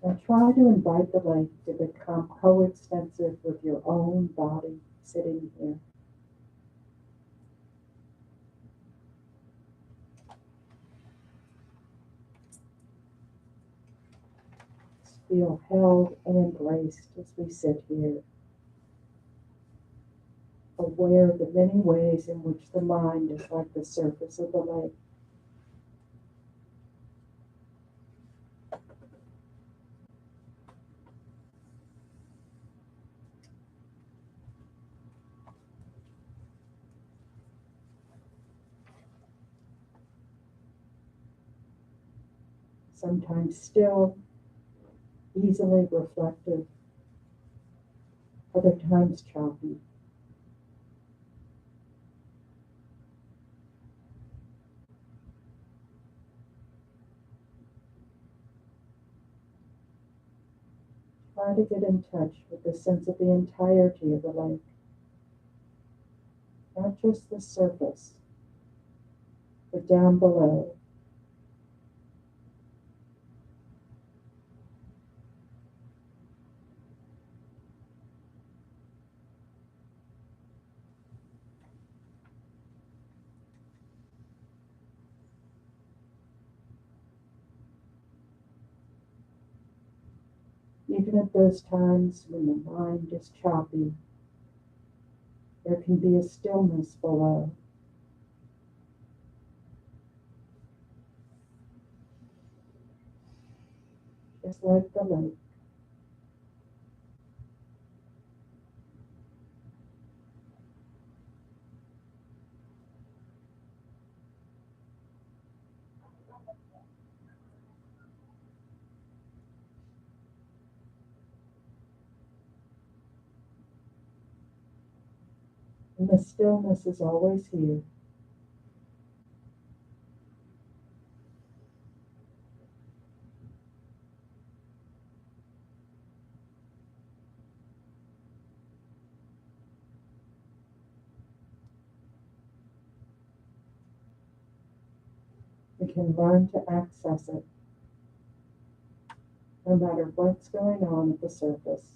Now try to invite the lake to become coextensive with your own body sitting here. Feel held and embraced as we sit here, aware of the many ways in which the mind is like the surface of the lake. Sometimes still, easily reflective, other times choppy. Try to get in touch with the sense of the entirety of the lake, not just the surface, but down below. Even at those times when the mind is choppy, there can be a stillness below. Just like the lake. And the stillness is always here. We can learn to access it, no matter what's going on at the surface.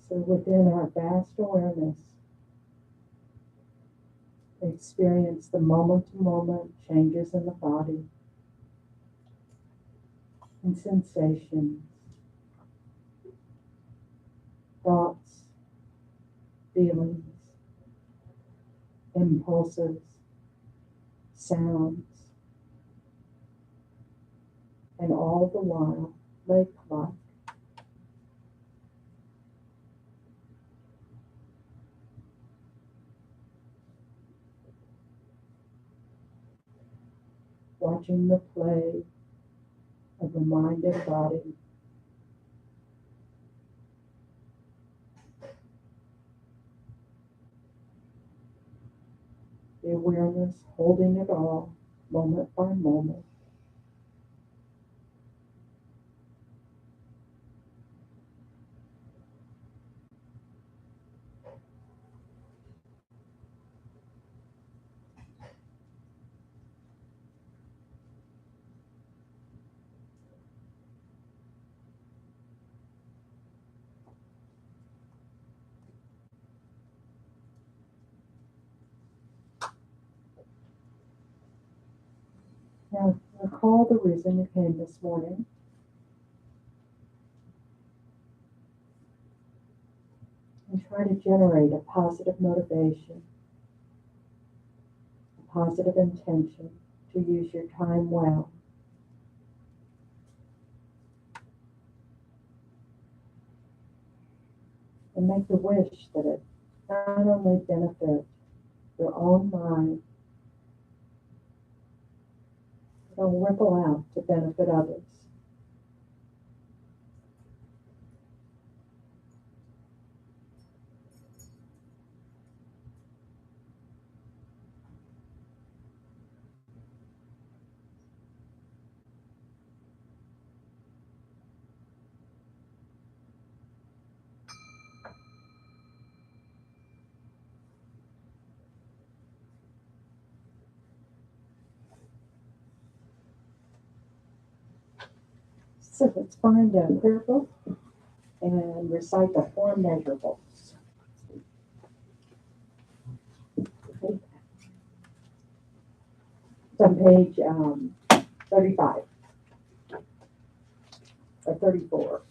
So within our vast awareness, we experience the moment-to-moment changes in the body and sensations, thoughts, feelings, impulses, sounds, and all the while lake-like. Watching the play of the mind and body, the awareness holding it all, moment by moment. Now, recall the reason you came this morning. And try to generate a positive motivation, a positive intention to use your time well. and make the wish that it not only benefit your own mind, but it'll ripple out to benefit others. So let's find a prayer book and recite the four measurables. Okay. It's on page 35 or 34.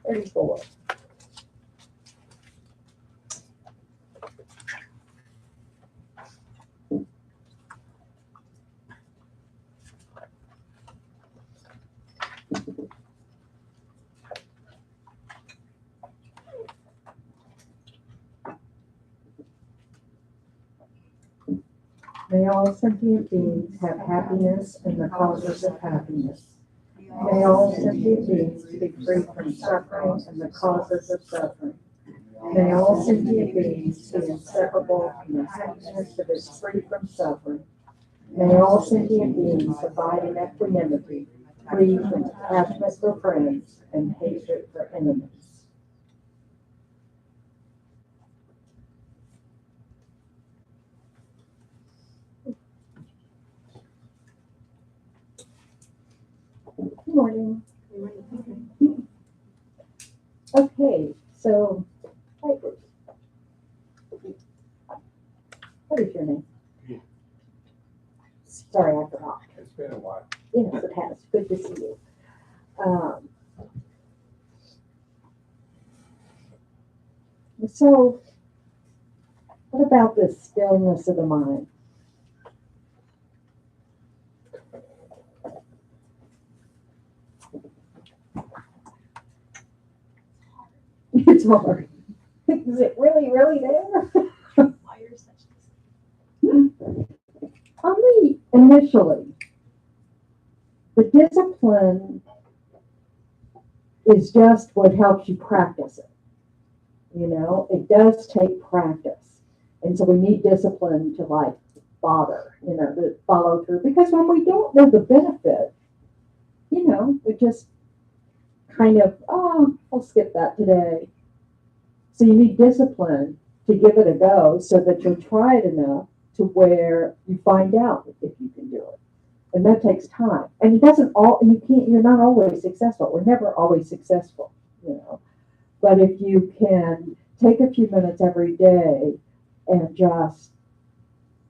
34. May all sentient beings have happiness and the causes of happiness. May all sentient beings be free from suffering and the causes of suffering. May all sentient beings be inseparable from the happiness that is free from suffering. May all sentient beings abide in equanimity, free from attachment for friends and hatred for enemies. Good morning. Okay, so, hi Bruce. What is your name? Sorry, I forgot. It's been a while. Yes, it has. Good to see you. So, what about the stillness of the mind? It's hard. Is it really, really there? Only initially. The discipline is just what helps you practice it. You know, it does take practice. And so we need discipline to to follow through. Because when we don't know the benefit, we just kind of, I'll skip that today. So you need discipline to give it a go so that you'll try it enough to where you find out if you can do it. And that takes time. And you're not always successful. We're never always successful. But if you can take a few minutes every day and just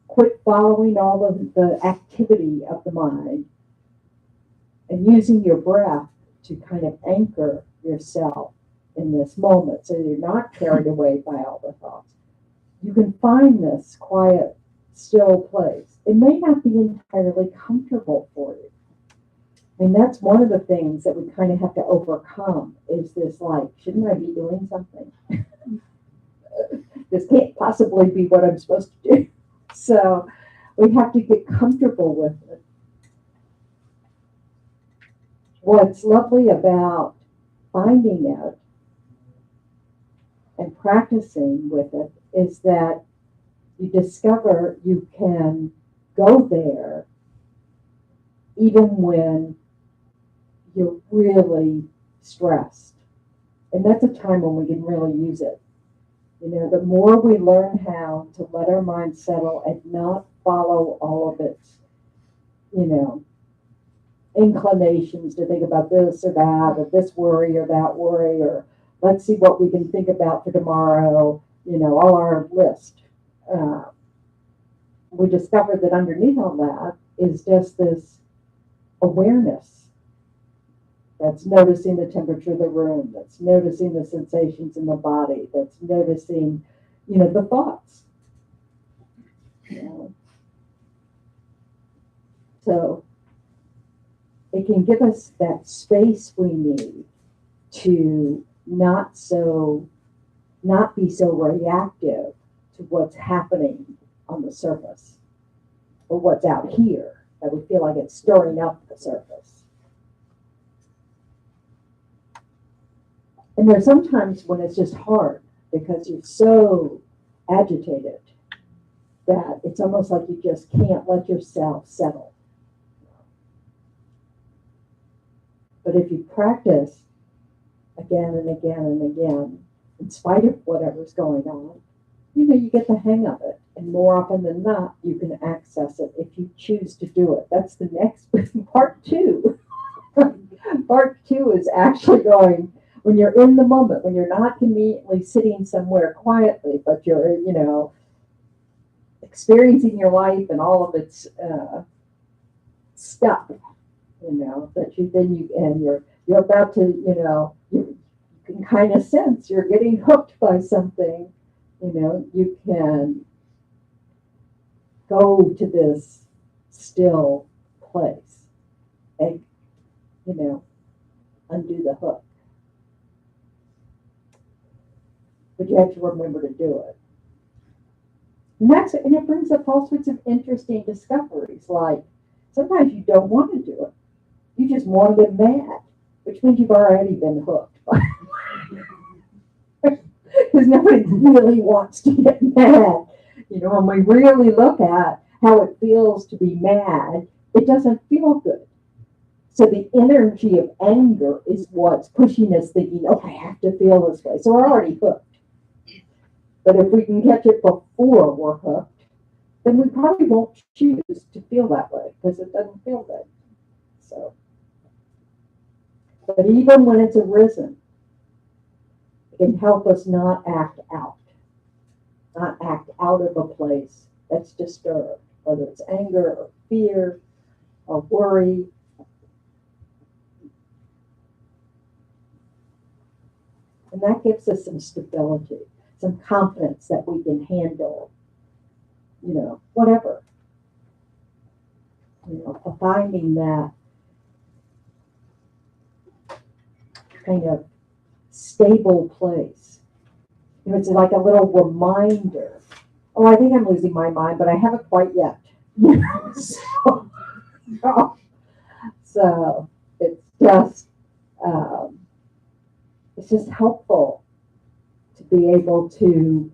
quit following all of the activity of the mind and using your breath to kind of anchor yourself in this moment so you're not carried away by all the thoughts, you can find this quiet, still place. It may not be entirely comfortable for you. And that's one of the things that we kind of have to overcome is this, shouldn't I be doing something? This can't possibly be what I'm supposed to do. So we have to get comfortable with it. What's lovely about finding it and practicing with it is that you discover you can go there even when you're really stressed. And that's a time when we can really use it. The more we learn how to let our mind settle and not follow all of its, inclinations to think about this or that, or this worry or that worry, or let's see what we can think about for tomorrow, all our list. We discovered that underneath all that is just this awareness that's noticing the temperature of the room, that's noticing the sensations in the body, that's noticing, the thoughts. So it can give us that space we need to not be so reactive to what's happening on the surface or what's out here that we feel like it's stirring up the surface. And there's sometimes when it's just hard because you're so agitated that it's almost like you just can't let yourself settle. But if you practice again and again and again, in spite of whatever's going on, you get the hang of it. And more often than not, you can access it if you choose to do it. That's the next part two. Part two is actually going, when you're in the moment, when you're not conveniently sitting somewhere quietly, but you're, experiencing your life and all of its stuff, that you're about to, you can kind of sense you're getting hooked by something, you can go to this still place and, undo the hook. But you have to remember to do it. And it brings up all sorts of interesting discoveries, like sometimes you don't want to do it. You just want to get mad, which means you've already been hooked. Because nobody really wants to get mad. When we really look at how it feels to be mad, it doesn't feel good. So the energy of anger is what's pushing us thinking, oh, I have to feel this way. So we're already hooked. But if we can catch it before we're hooked, then we probably won't choose to feel that way because it doesn't feel good. So, but even when it's arisen, it can help us not act out of a place that's disturbed, whether it's anger or fear or worry. And that gives us some stability, some confidence that we can handle, whatever. Finding that kind of stable place. It's like a little reminder. Oh, I think I'm losing my mind, but I haven't quite yet. So it's just helpful to be able to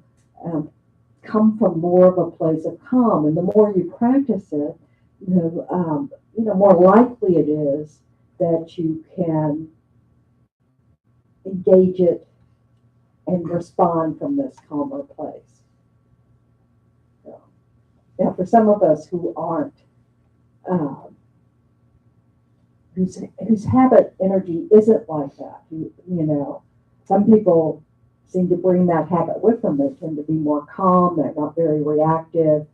come from more of a place of calm. And the more you practice it, more likely it is that you can engage it and respond from this calmer place. Now, for some of us who aren't, whose habit energy isn't like that, some people seem to bring that habit with them. They tend to be more calm. They're not very reactive,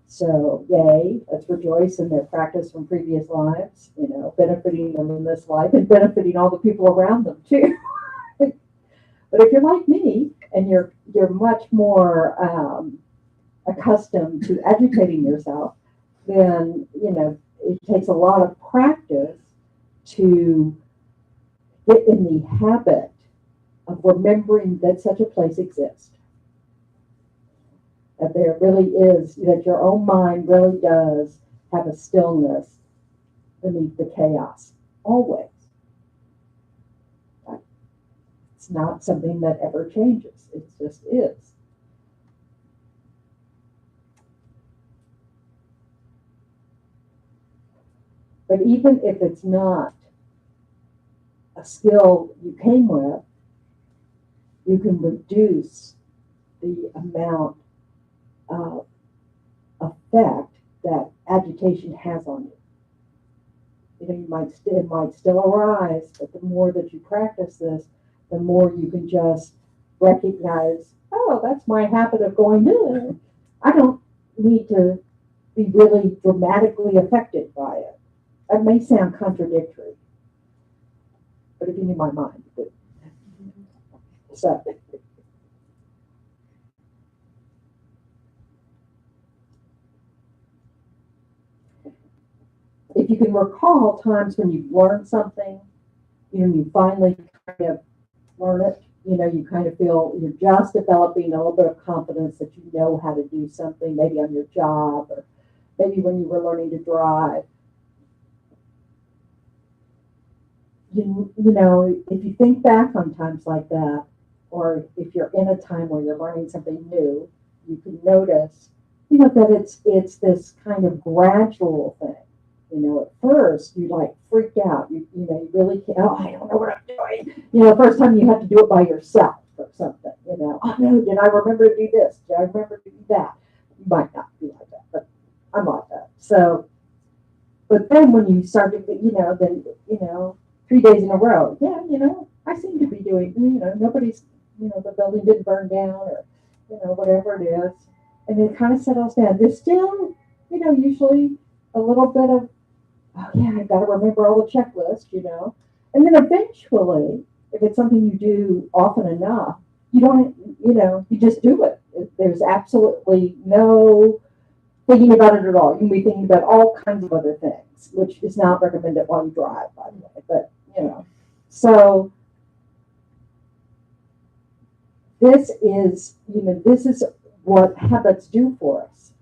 So, yay, let's rejoice in their practice from previous lives, benefiting them in this life and benefiting all the people around them too. But if you're like me and you're much more accustomed to agitating yourself, then, it takes a lot of practice to get in the habit of remembering that such a place exists. That there really is, that your own mind really does have a stillness beneath the chaos, always. It's not something that ever changes, it just is. But even if it's not a skill you came with, you can reduce the amount of effect that agitation has on you. It might still arise, but the more that you practice this, the more you can just recognize, oh, that's my habit of going, no, I don't need to be really dramatically affected by it. That may sound contradictory, but if you knew my mind, you would. So, if you can recall times when you've learned something, you finally kind of learn it. You kind of feel you're just developing a little bit of confidence that you know how to do something, maybe on your job or maybe when you were learning to drive. If you think back on times like that, or if you're in a time where you're learning something new, you can notice, that it's this kind of gradual thing. At first you like freak out. You really can't. Oh, I don't know what I'm doing. The first time you have to do it by yourself or something. Oh no, did I remember to do this? Did I remember to do that? You might not be like that, but I'm like that. So, but then when you start to, then 3 days in a row, yeah, I seem to be doing. Nobody's, the building didn't burn down or, whatever it is, and it kind of settles down. There's still, usually a little bit of, oh yeah, I've got to remember all the checklists, and then eventually, if it's something you do often enough, you don't, you just do it. There's absolutely no thinking about it at all. You can be thinking about all kinds of other things, which is not recommended while you drive, by the way. But so this is what habits do for us,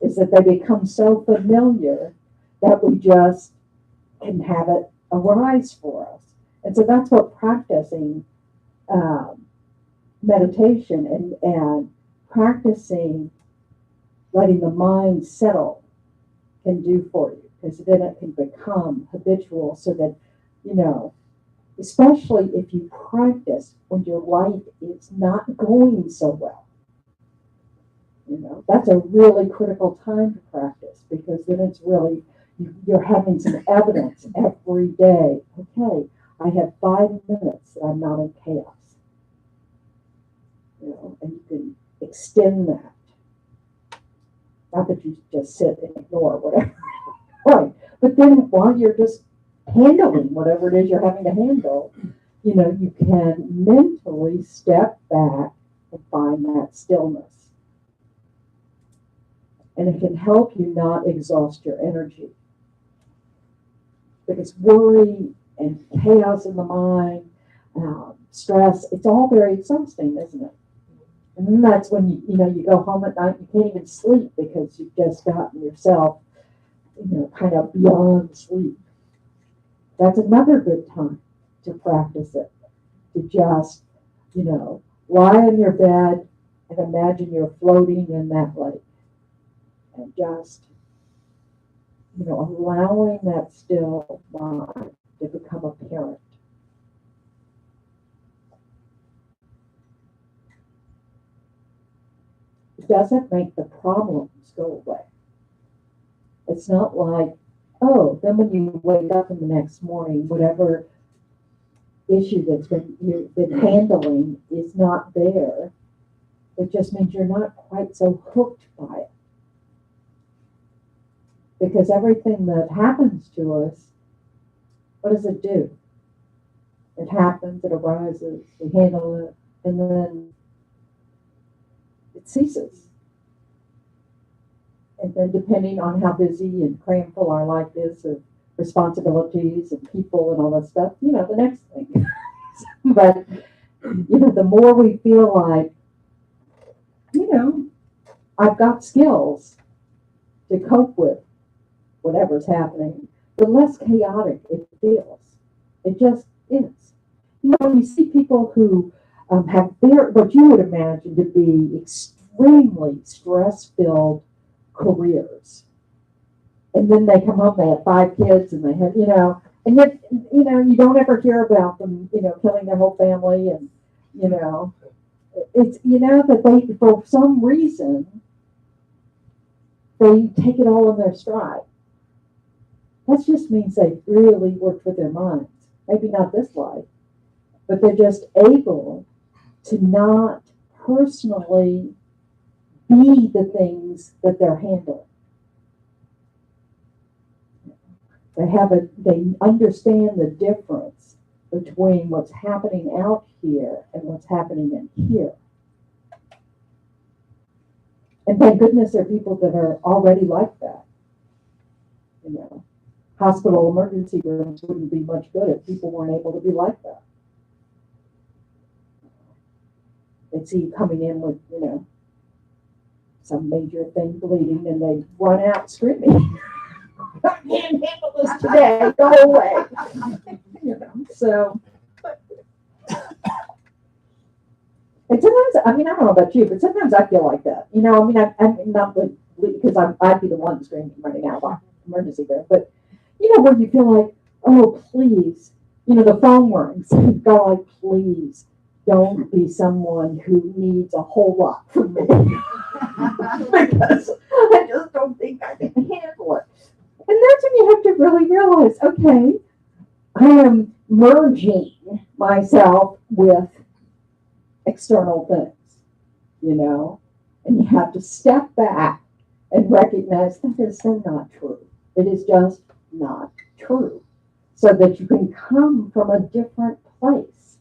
is that they become so familiar that we just can have it arise for us. And so that's what practicing meditation and practicing letting the mind settle can do for you, because then it can become habitual, so that, especially if you practice when your life is not going so well. That's a really critical time to practice, because then it's really, you're having some evidence every day. Okay, I have 5 minutes that I'm not in chaos. And you can extend that. Not that you just sit and ignore whatever. Right. But then while you're just handling whatever it is you're having to handle, you can mentally step back and find that stillness. And it can help you not exhaust your energy. Because worry and chaos in the mind, stress, it's all very exhausting, isn't it? And then that's when you go home at night, you can't even sleep because you've just gotten yourself, kind of beyond sleep. That's another good time to practice it. To just, lie in your bed and imagine you're floating in that lake. And just, allowing that still mind to become apparent. It doesn't make the problems go away. It's not like, oh, then when you wake up in the next morning, whatever issue you've been handling is not there. It just means you're not quite so hooked by it. Because everything that happens to us, what does it do? It happens, it arises, we handle it, and then it ceases. And then depending on how busy and cramful our life is of responsibilities and people and all that stuff, the next thing. But, the more we feel like, I've got skills to cope with whatever's happening, the less chaotic it feels. It just is. You see people who have what you would imagine to be extremely stress-filled careers. And then they come home, they have 5 kids, and they have, and yet, you don't ever hear about them, killing their whole family, and, it's, that they, for some reason, they take it all in their stride. That just means they really worked with their minds. Maybe not this life, but they're just able to not personally be the things that they're handling. They understand the difference between what's happening out here and what's happening in here. And thank goodness there are people that are already like that. Hospital emergency rooms wouldn't be much good if people weren't able to be like that. and see you coming in with, some major thing bleeding, and they run out screaming. I can't handle this today. Go away. So. And sometimes, I don't know about you, but sometimes I feel like that. I'm not because I'd be the one screaming running out of emergency room, but where you feel like, oh, please, the phone rings. God, please don't be someone who needs a whole lot from me. Because I just don't think I can handle it. And that's when you have to really realize, okay, I am merging myself with external things, and you have to step back and recognize that is so not true. It is just not true. So that you can come from a different place,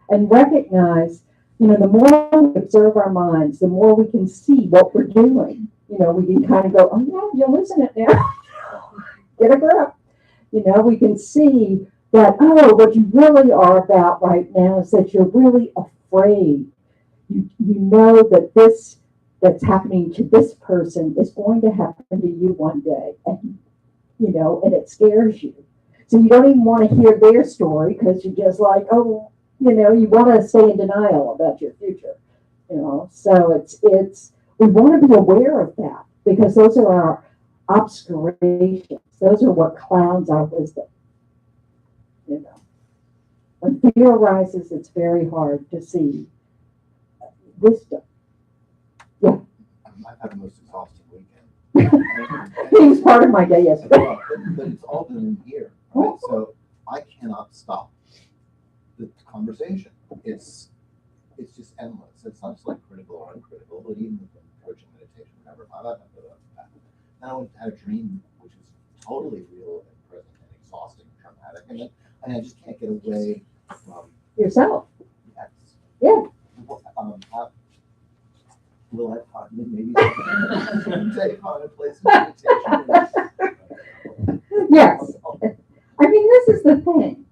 and recognize, the more we observe our minds, the more we can see what we're doing. We can kind of go, oh yeah, you're losing it now. Get a grip. We can see that, oh, what you really are about right now is that you're really afraid. You know that this that's happening to this person is going to happen to you one day. And, and it scares you. So you don't even want to hear their story because you're just like, oh, you want to stay in denial about your future. So it's we want to be aware of that because those are our obscurations. Those are what clouds our wisdom. When fear arises, it's very hard to see wisdom. Yeah. I've had the most exhausting weekend. He was part of my day yesterday. But it's all been in here, right? So I cannot stop the conversation. It's just endless. It's not just like critical or uncritical, but even with approaching meditation, whatever. I've had that. Then I had a dream which is totally real and present and exhausting and traumatic, and I just can't get away from yourself. Yes. Yeah. Will I maybe take on a place of meditation? Yes. This is the thing.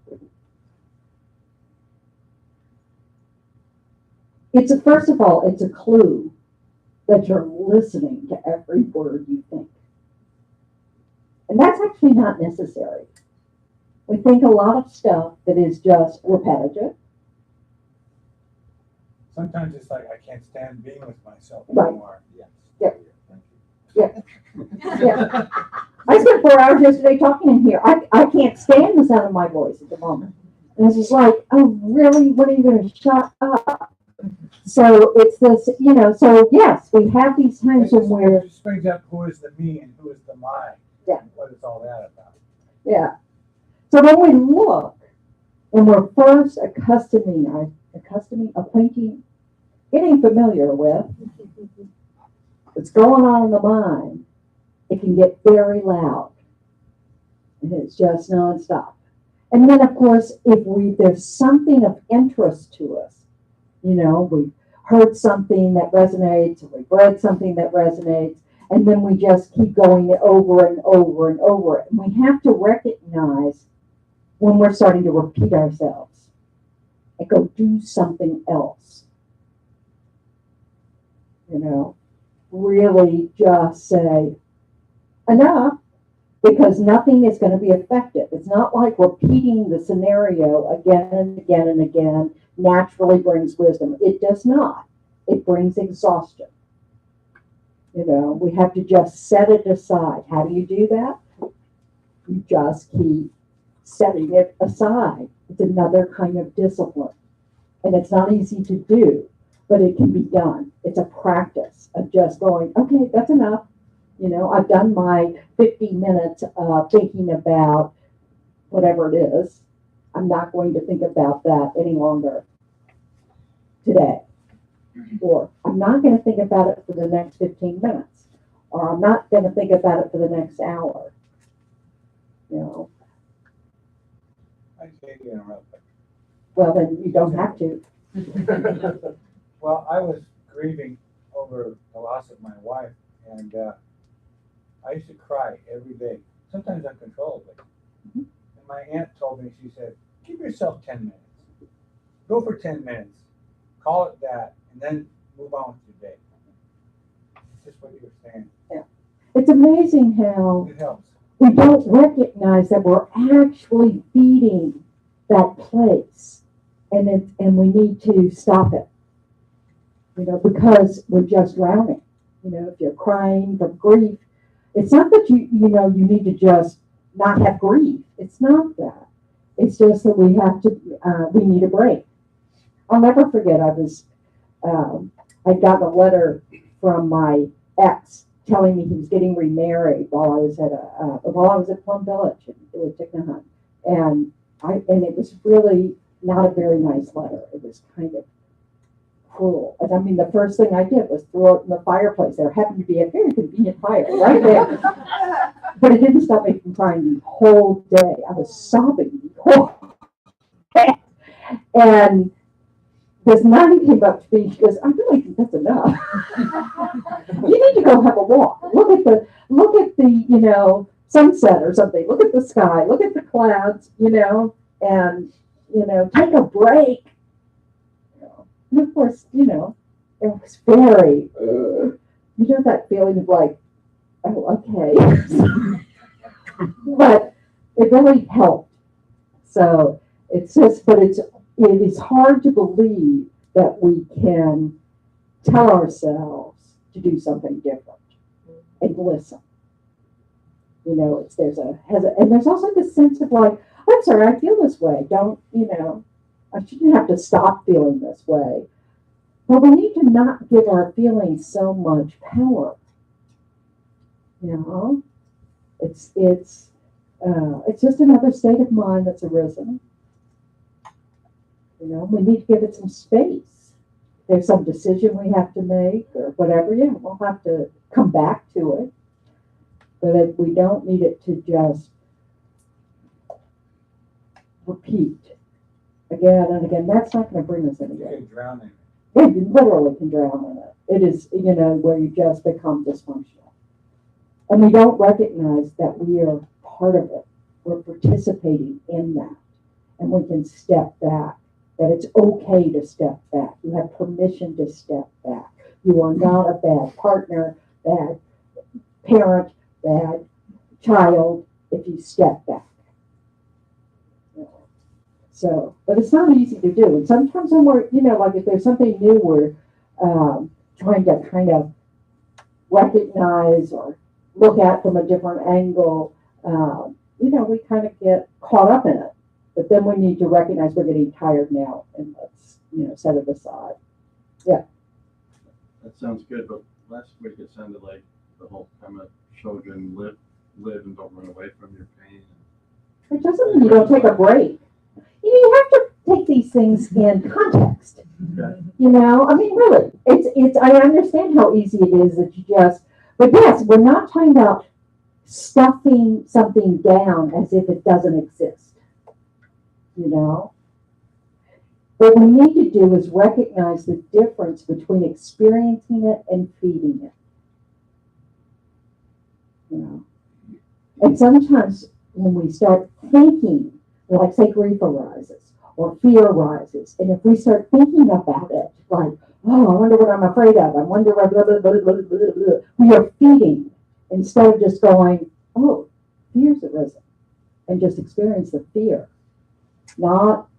First of all, it's a clue that you're listening to every word you think. And that's actually not necessary. We think a lot of stuff that is just repetitive. Sometimes it's like I can't stand being with myself Right. anymore. Yes. Yeah. Yeah. I spent 4 hours yesterday talking in here. I can't stand the sound of my voice at the moment. And it's just like, oh, really? When are you going to shut up? So it's this, so yes, we have these times where. It just brings up who is the me and who is the my. Yeah. What is all that about? Yeah. So when we look, when we're first acquainting, getting familiar with what's going on in the mind, it can get very loud. And it's just nonstop. And then, of course, if there's something of interest to us, we've heard something that resonates, or we've read something that resonates, and then we just keep going over and over and over it. And we have to recognize when we're starting to repeat ourselves and go do something else. Really just say, enough, because nothing is going to be effective. It's not like repeating the scenario again and again and again naturally brings wisdom. It does not. It brings exhaustion. We have to just set it aside. How do you do that? You just keep setting it aside. It's another kind of discipline. And it's not easy to do, but it can be done. It's a practice of just going, okay, that's enough. I've done my 50 minutes of thinking about whatever it is. I'm not going to think about that any longer today. Or I'm not going to think about it for the next 15 minutes. Or I'm not going to think about it for the next hour. I hate to interrupt. Well, then you don't have to. Well, I was grieving over the loss of my wife, and I used to cry every day, sometimes uncontrollably. And my aunt told me, she said, give yourself 10 minutes. Go for 10 minutes. call it that, and then move on with your day. Just what you were saying. It's amazing how It helps. we don't recognize that we're actually feeding that place, and we need to stop it. Because we're just drowning. If you're crying from grief, it's not that you need to just not have grief. It's not that. It's just that we need a break. I'll never forget. I'd gotten a letter from my ex telling me he was getting remarried while I was at Plum Village with Ticknahunt, and it was really not a very nice letter. It was kind of cruel. And I mean, the first thing I did was throw it in the fireplace. There happened to be a very convenient fire right there. But it didn't stop me from crying the whole day. I was sobbing the whole day. And this nun came up to me. She goes, "I really think that's enough. You need to go have a walk. Look at the sunset or something. Look at the sky. Look at the clouds. And take a break." And of course, it was very, that feeling of like, oh, okay. But it really helped. So it is hard to believe that we can tell ourselves to do something different and listen. And there's also this sense of like, I'm sorry, I feel this way. I shouldn't have to stop feeling this way. But we need to not give our feelings so much power. It's just another state of mind that's arisen. We need to give it some space. There's some decision we have to make or whatever. Yeah, we'll have to come back to it. But we don't need it to just repeat again and again. That's not going to bring us anywhere. You can drown in it. Yeah, you literally can drown in it. It is, where you just become dysfunctional. And we don't recognize that we are part of it. We're participating in that. And we can step back. That it's okay to step back. You have permission to step back. You are not a bad partner, bad parent, bad child if you step back. So, but it's not easy to do. And sometimes when we're, like if there's something new, we're trying to kind of recognize or look at from a different angle, we kind of get caught up in it. But then we need to recognize we're getting tired now and let's, set it aside. Yeah. That sounds good, but last week it sounded like the whole time of children live and don't run away from your pain. It doesn't mean you don't take a break. You have to take these things in context. Okay. Really, it's. I understand how easy it is that you but yes, we're not talking about stuffing something down as if it doesn't exist. What we need to do is recognize the difference between experiencing it and feeding it. And sometimes when we start thinking, like say grief arises or fear arises, and if we start thinking about it, like, oh, I wonder what I'm afraid of, I wonder what, blah, blah, blah, blah, blah, blah, we are feeding instead of just going, oh, fear's arisen, and just experience the fear. Not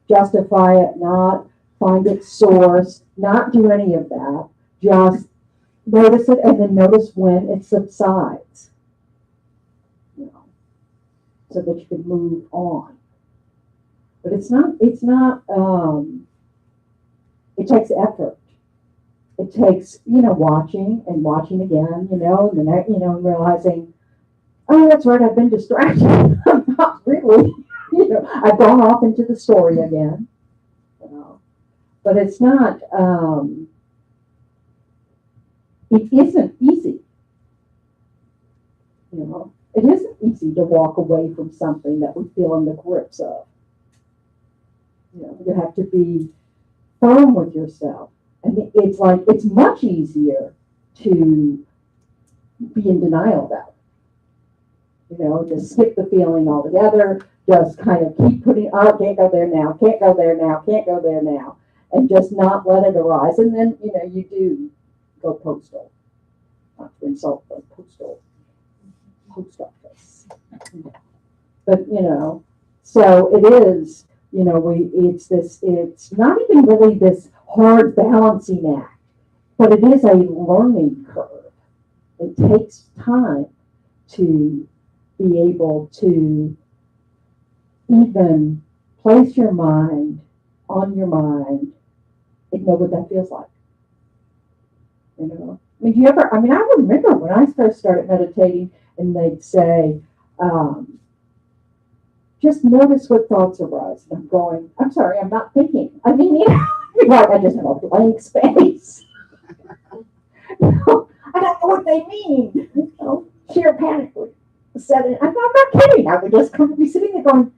justify it, not find its source, not do any of that. Just notice it and then notice when it subsides. So that you can move on. But it takes effort. It takes, watching and watching again, and then, realizing, oh, that's right, I've been distracted. I'm not really, I've gone off into the story again. But it's not, it isn't easy. It isn't easy to walk away from something that we feel in the grips of. You have to be firm with yourself. And it's much easier to be in denial about it. To skip the feeling altogether, just kind of keep putting, oh, can't go there now, can't go there now, can't go there now. and just not let it arise. And then, you do go postal, not to insult the post office. But, so it is, it's not even really this hard balancing act, but it is a learning curve. It takes time to be able to even place your mind on your mind and know what that feels like. I mean, I remember when I first started meditating and they'd say, just notice what thoughts arise. And I'm going, I'm sorry, I'm not thinking. I mean, like I just have a blank space. I don't know what they mean. Sheer panic would set in. I'm not kidding. I would just be sitting there going,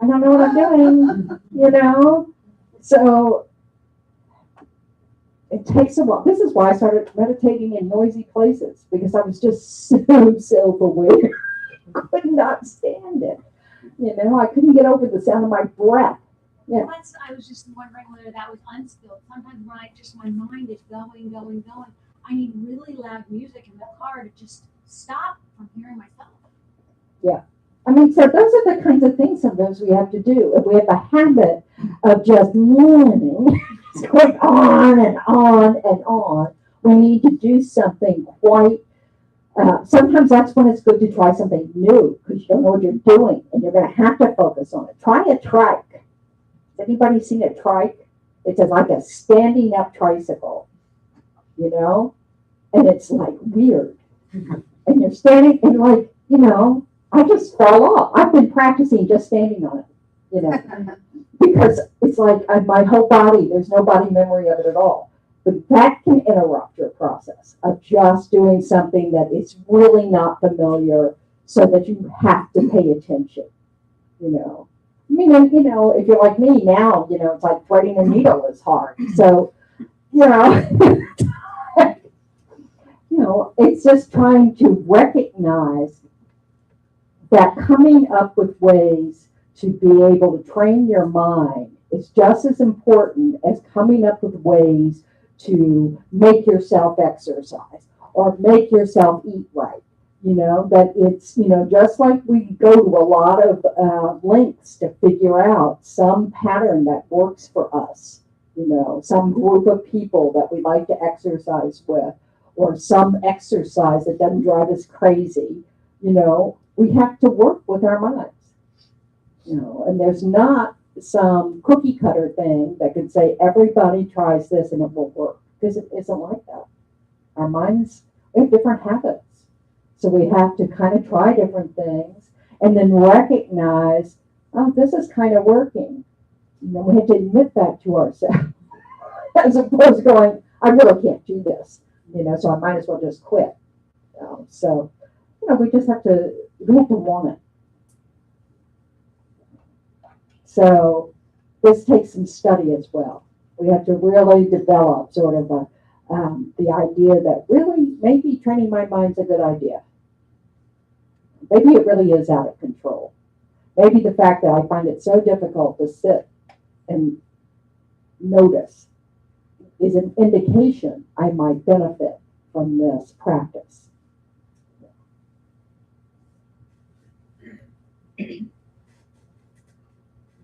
I don't know what I'm doing, So it takes a while. This is why I started meditating in noisy places, because I was just so self-aware. Could not stand it. I couldn't get over the sound of my breath. Yeah. I was just wondering whether that was unskilled. Sometimes when my mind is going, I need really loud music in the car to just stop from hearing myself. Yeah. I mean, so those are the kinds of things sometimes we have to do. If we have a habit of just learning, going on and on and on, we need to do something quite. Sometimes that's when it's good to try something new, because you don't know what you're doing and you're going to have to focus on it. Try a trike. Has anybody seen a trike? It's like a standing up tricycle, and it's like weird. And you're standing and I just fell off. I've been practicing just standing on it, because it's like my whole body, there's no body memory of it at all. But that can interrupt your process of just doing something that is really not familiar, so that you have to pay attention, I mean, if you're like me now, it's like threading a needle is hard. So, it's just trying to recognize that coming up with ways to be able to train your mind is just as important as coming up with ways to make yourself exercise or make yourself eat right. That it's, just like we go to a lot of lengths to figure out some pattern that works for us, some group of people that we like to exercise with, or some exercise that doesn't drive us crazy, we have to work with our minds, and there's not some cookie cutter thing that could say everybody tries this and it will work, because it isn't like that. Our minds, we have different habits. So we have to kind of try different things and then recognize, oh, this is kind of working. We have to admit that to ourselves as opposed to going, I really can't do this, so I might as well just quit. So, we just have to want it. So this takes some study as well. We have to really develop sort of the idea that really maybe training my mind's a good idea. Maybe it really is out of control. Maybe the fact that I find it so difficult to sit and notice is an indication I might benefit from this practice.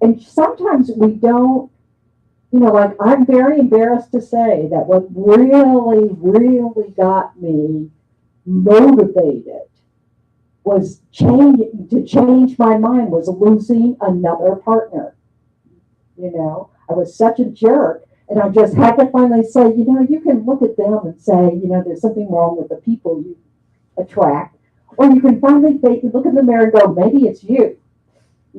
And sometimes we don't, like I'm very embarrassed to say that what really, really got me motivated was to change my mind was losing another partner. I was such a jerk, and I just had to finally say, you can look at them and say, there's something wrong with the people you attract, or you can finally look in the mirror and go, maybe it's you,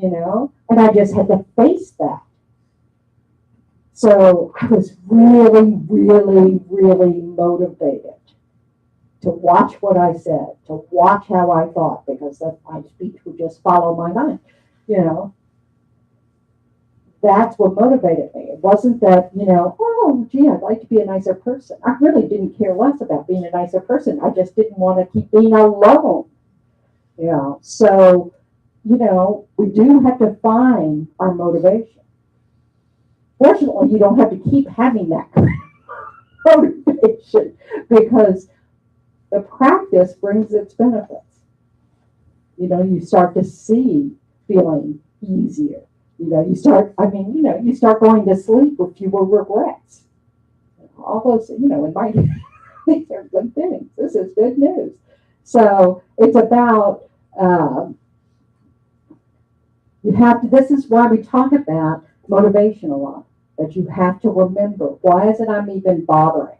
and I just had to face that. So I was really, really, really motivated to watch what I said, to watch how I thought, because my speech would just follow my mind, That's what motivated me. It wasn't that, oh, gee, I'd like to be a nicer person. I really didn't care less about being a nicer person. I just didn't want to keep being alone. So, we do have to find our motivation. Fortunately, you don't have to keep having that motivation because the practice brings its benefits. You start to see feeling easier. You start going to sleep with fewer regrets. All those, in my, these are good things. This is good news. So it's about, this is why we talk about motivation a lot, that you have to remember, why is it I'm even bothering?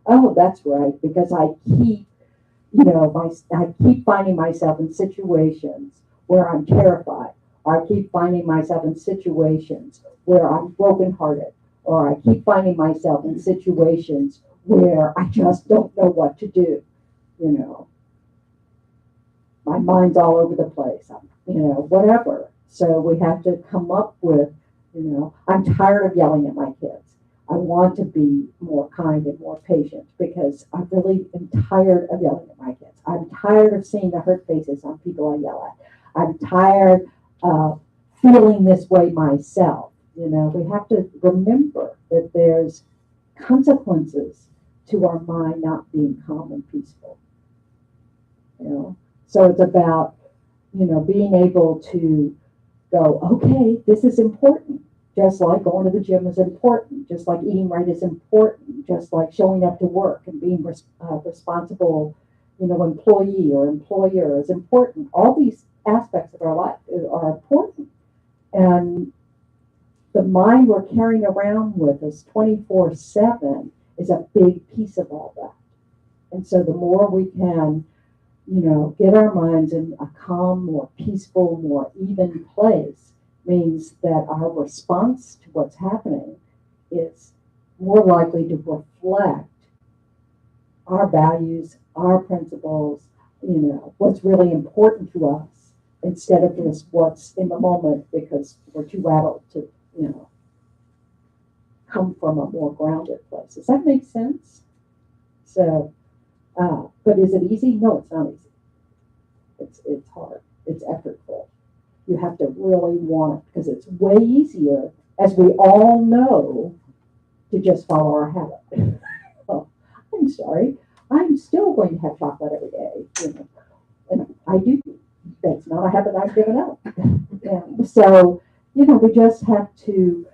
Oh, that's right, because I keep, I keep finding myself in situations where I'm terrified, or I keep finding myself in situations where I'm brokenhearted, or I keep finding myself in situations where I just don't know what to do. My mind's all over the place, whatever. So we have to come up with, I'm tired of yelling at my kids. I want to be more kind and more patient because I really am tired of yelling at my kids. I'm tired of seeing the hurt faces on people I yell at. I'm tired of feeling this way myself. We have to remember that there's consequences to our mind not being calm and peaceful. So it's about, being able to go, okay, this is important. Just like going to the gym is important. Just like eating right is important. Just like showing up to work and being responsible, employee or employer is important. All these aspects of our life are important. And the mind we're carrying around with us 24/7 is a big piece of all that. And so the more we can, get our minds in a calm, more peaceful, more even place means that our response to what's happening is more likely to reflect our values, our principles, what's really important to us instead of just what's in the moment because we're too rattled to, come from a more grounded place. Does that make sense? So, but is it easy? No, it's not easy. It's hard. It's effortful. You have to really want it because it's way easier, as we all know, to just follow our habit. Oh, I'm sorry. I'm still going to have chocolate every day. And I do. That's not a habit I've given up. And so, we just have to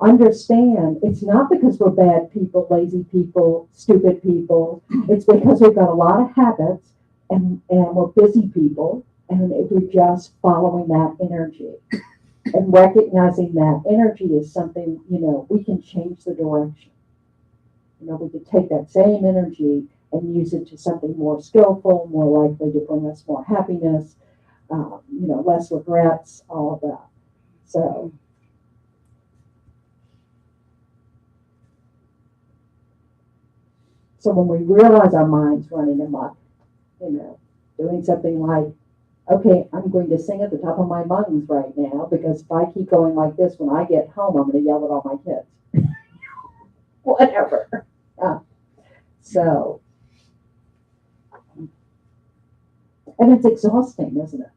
understand it's not because we're bad people, lazy people, stupid people. It's because we've got a lot of habits and we're busy people. And if we're just following that energy and recognizing that energy is something, we can change the direction. We could take that same energy and use it to something more skillful, more likely to bring us more happiness, less regrets, all of that. So when we realize our mind's running amok, doing something like, okay, I'm going to sing at the top of my lungs right now because if I keep going like this, when I get home, I'm going to yell at all my kids. Whatever. So, and it's exhausting, isn't it?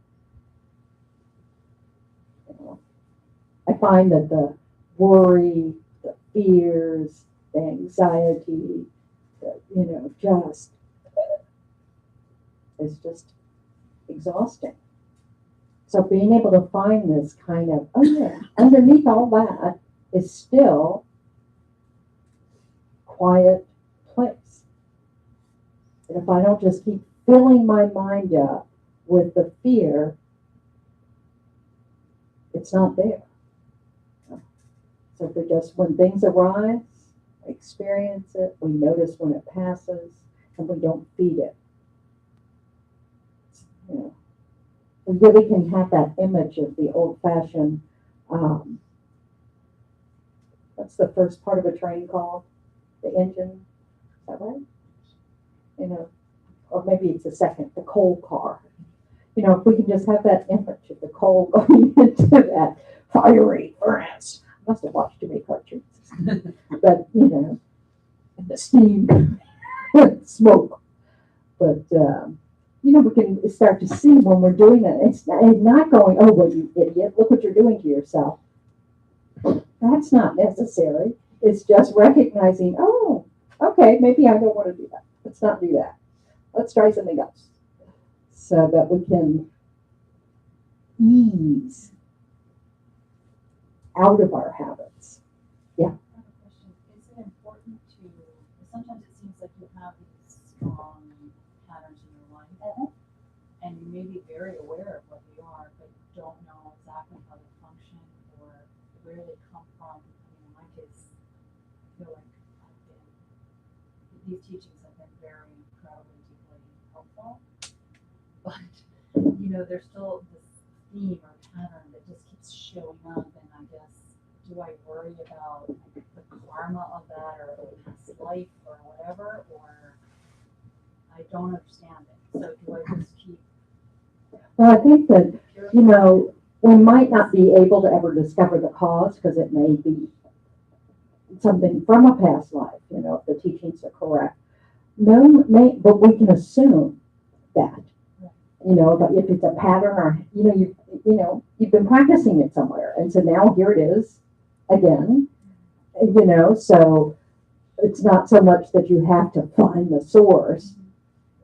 I find that the worry, the fears, the anxiety, it's just exhausting. So being able to find this kind of, oh yeah, underneath all that is still quiet place. And if I don't just keep filling my mind up with the fear, it's not there. So if we just, when things arise, experience it, we notice when it passes, and we don't feed it. We really can have that image of the old-fashioned, what's the first part of a train called? The engine, is that right? Or maybe it's the second, the coal car. If we can just have that image of the coal going into that fiery furnace. I must have watched too many cartoons. But, and the steam, smoke. But, we can start to see when we're doing it. It's not going, oh, well, you idiot, look what you're doing to yourself. That's not necessary. It's just recognizing, oh, okay, maybe I don't want to do that. Let's not do that. Let's try something else. So that we can ease out of our habits. I have a question. Is it important to, sometimes it seems like you have these strong patterns in your life, and you may be very aware of what they are, but don't know exactly how they function or where they come from. I mean, in my case, I feel like these teachings have been very incredibly deeply helpful, but there's still this theme or pattern that just keeps showing up, and I guess, do I worry about the karma of that or the past life or whatever, or I don't understand it. So do I just keep? Well, I think that, we might not be able to ever discover the cause because it may be something from a past life, if the teachings are correct. No, but we can assume that, but if it's a pattern or, you've been practicing it somewhere. And so now here it is again, so it's not so much that you have to find the source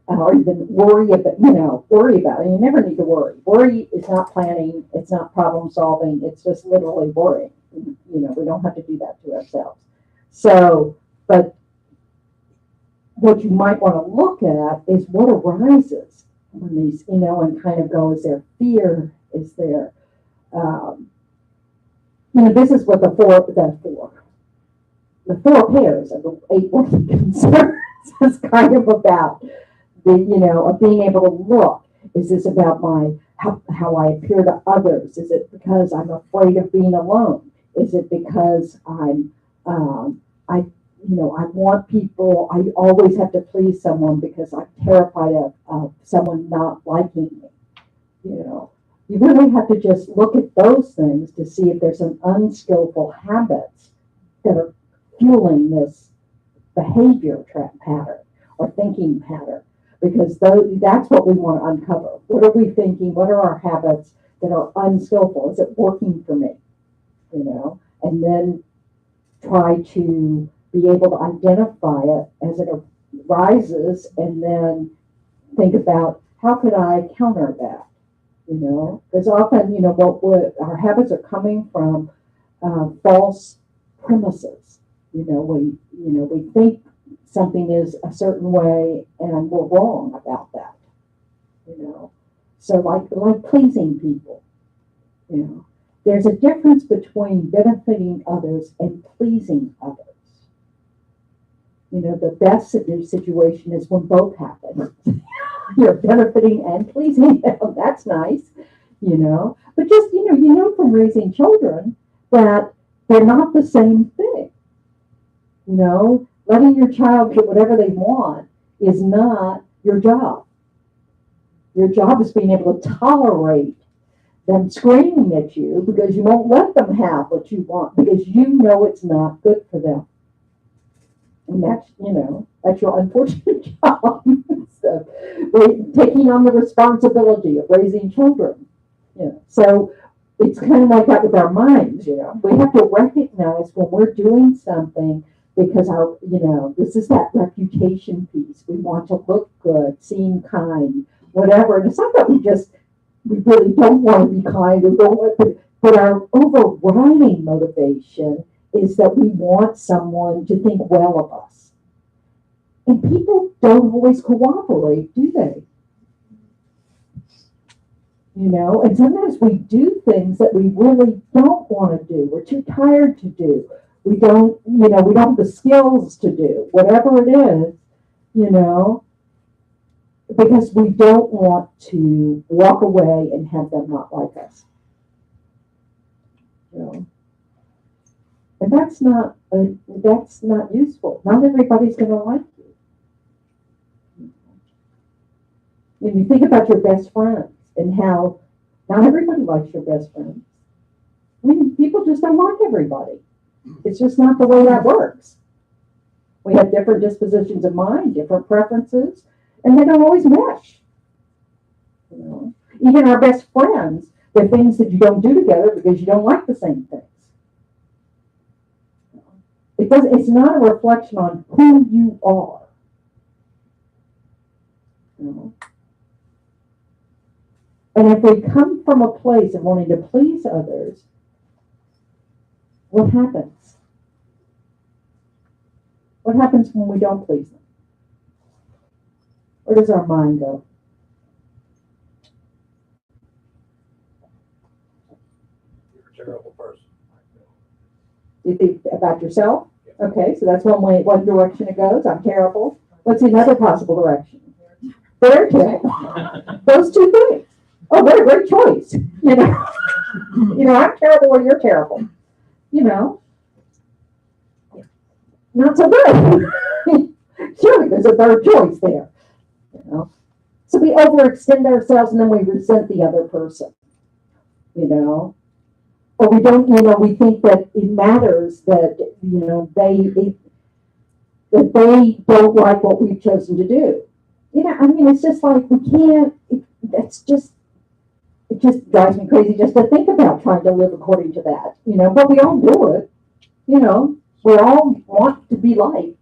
or even worry about it. You never need to worry. Worry is not planning. It's not problem solving. It's just literally worrying. We don't have to do that to ourselves. So, but what you might want to look at is what arises when these, and kind of go, is there fear? Is there, this is what the four pairs of the 8 working concerns is kind of about. Of being able to look. Is this about how I appear to others? Is it because I'm afraid of being alone? Is it because I want people, I always have to please someone because I'm terrified of someone not liking me? You really have to just look at those things to see if there's some unskillful habits that are fueling this behavior pattern or thinking pattern. Because that's what we want to uncover. What are we thinking? What are our habits that are unskillful? Is it working for me? And then try to be able to identify it as it arises and then think about how could I counter that? Because often, what our habits are coming from false premises. We think something is a certain way and we're wrong about that, so like pleasing people, there's a difference between benefiting others and pleasing others. The best situation is when both happen. You're benefiting and pleasing them. That's nice, but just from raising children that they're not the same thing. Letting your child get whatever they want is not your job. Your job is being able to tolerate them screaming at you because you won't let them have what you want because it's not good for them. And that's your unfortunate job. So, taking on the responsibility of raising children. So it's kind of like that with our minds. We have to recognize when we're doing something. Because this is that reputation piece. We want to look good, seem kind, whatever. And it's not that we really don't want to be kind or don't want to, but our overriding motivation is that we want someone to think well of us. And people don't always cooperate, do they? And sometimes we do things that we really don't want to do. We're too tired to do. We don't have the skills to do whatever it is, because we don't want to walk away and have them not like us. And that's not useful. Not everybody's going to like you. When you think about your best friends and how not everybody likes your best friends. People just don't like everybody. It's just not the way that works. We have different dispositions of mind, different preferences, and they don't always mesh. Even our best friends, there are things that you don't do together because you don't like the same things. It's not a reflection on who you are. You know? And if we come from a place of wanting to please others, what happens? What happens when we don't please them? Where does our mind go? You're a terrible person. You think about yourself? Okay, so that's one direction it goes. I'm terrible. What's another possible direction? They're terrible. Those two things. Oh, what a great choice. I'm terrible or you're terrible. Not so good. Surely there's a third choice there. So we overextend ourselves and then we resent the other person. Or we don't, we think that it matters that, that they don't like what we've chosen to do. It's just like we can't, it just drives me crazy just to think about trying to live according to that, but we all do it, we all want to be liked.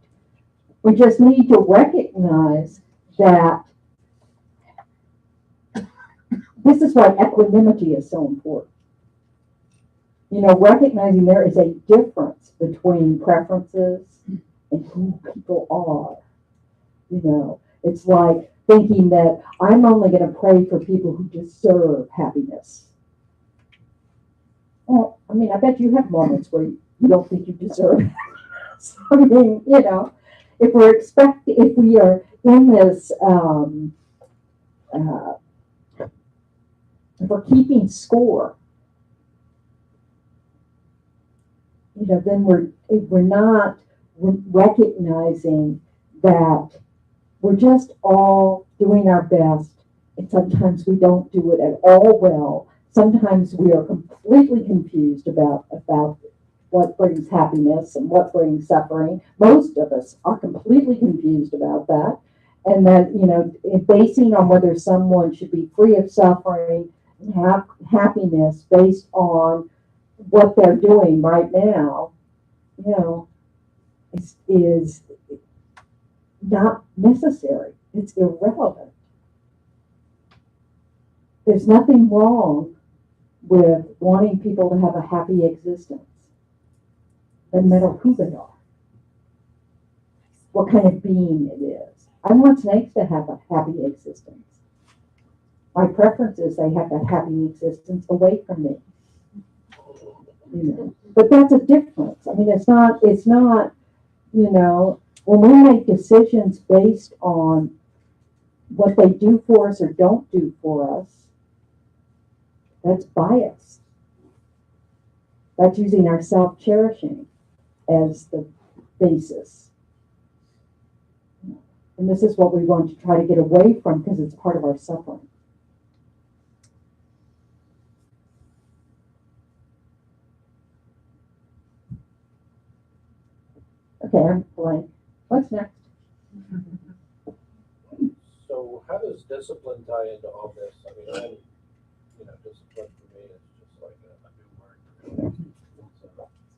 We just need to recognize that this is why equanimity is so important. Recognizing there is a difference between preferences and who people are. It's like thinking that I'm only going to pray for people who deserve happiness. Well, I bet you have moments where you don't think you deserve happiness. If we are in this, if we're keeping score, then we're not recognizing that we're just all doing our best, and sometimes we don't do it at all well. Sometimes we are completely confused about what brings happiness and what brings suffering. Most of us are completely confused about that. And that, basing on whether someone should be free of suffering and have happiness based on what they're doing right now, is not necessary. It's irrelevant. There's nothing wrong with wanting people to have a happy existence, no matter who they are, what kind of being it is. I want snakes to have a happy existence. My preference is they have that happy existence away from me. But that's a difference. It's not, when we make decisions based on what they do for us or don't do for us, that's bias. That's using our self-cherishing as the basis. And this is what we want to try to get away from because it's part of our suffering. Okay, I'm blank. What's next? So how does discipline tie into all this? Discipline for me is just like a new word.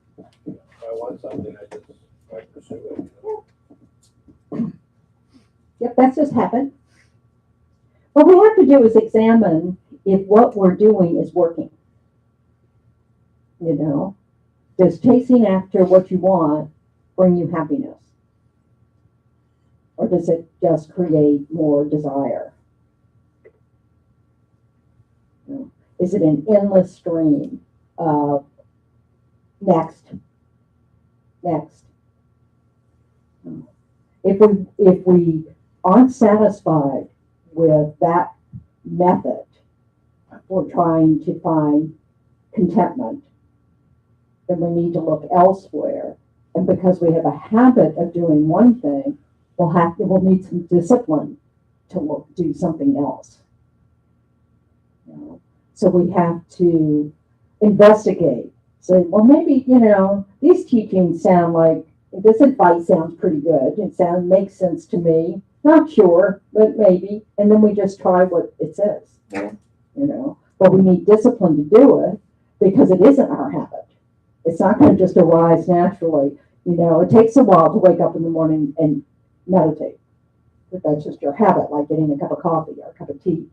So, if I want something, I pursue it. Yep, that's just happened. What we have to do is examine if what we're doing is working. Does chasing after what you want bring you happiness? Or does it just create more desire? Is it an endless stream of next? If we aren't satisfied with that method for trying to find contentment, then we need to look elsewhere. And because we have a habit of doing one thing, we'll need some discipline to do something else. So we have to investigate. Say, well, maybe, these teachings sound like, this advice sounds pretty good. It makes sense to me. Not sure, but maybe. And then we just try what it says, But we need discipline to do it because it isn't our habit. It's not going to just arise naturally. You know, it takes a while to wake up in the morning and meditate. But that's just your habit, like getting a cup of coffee or a cup of tea.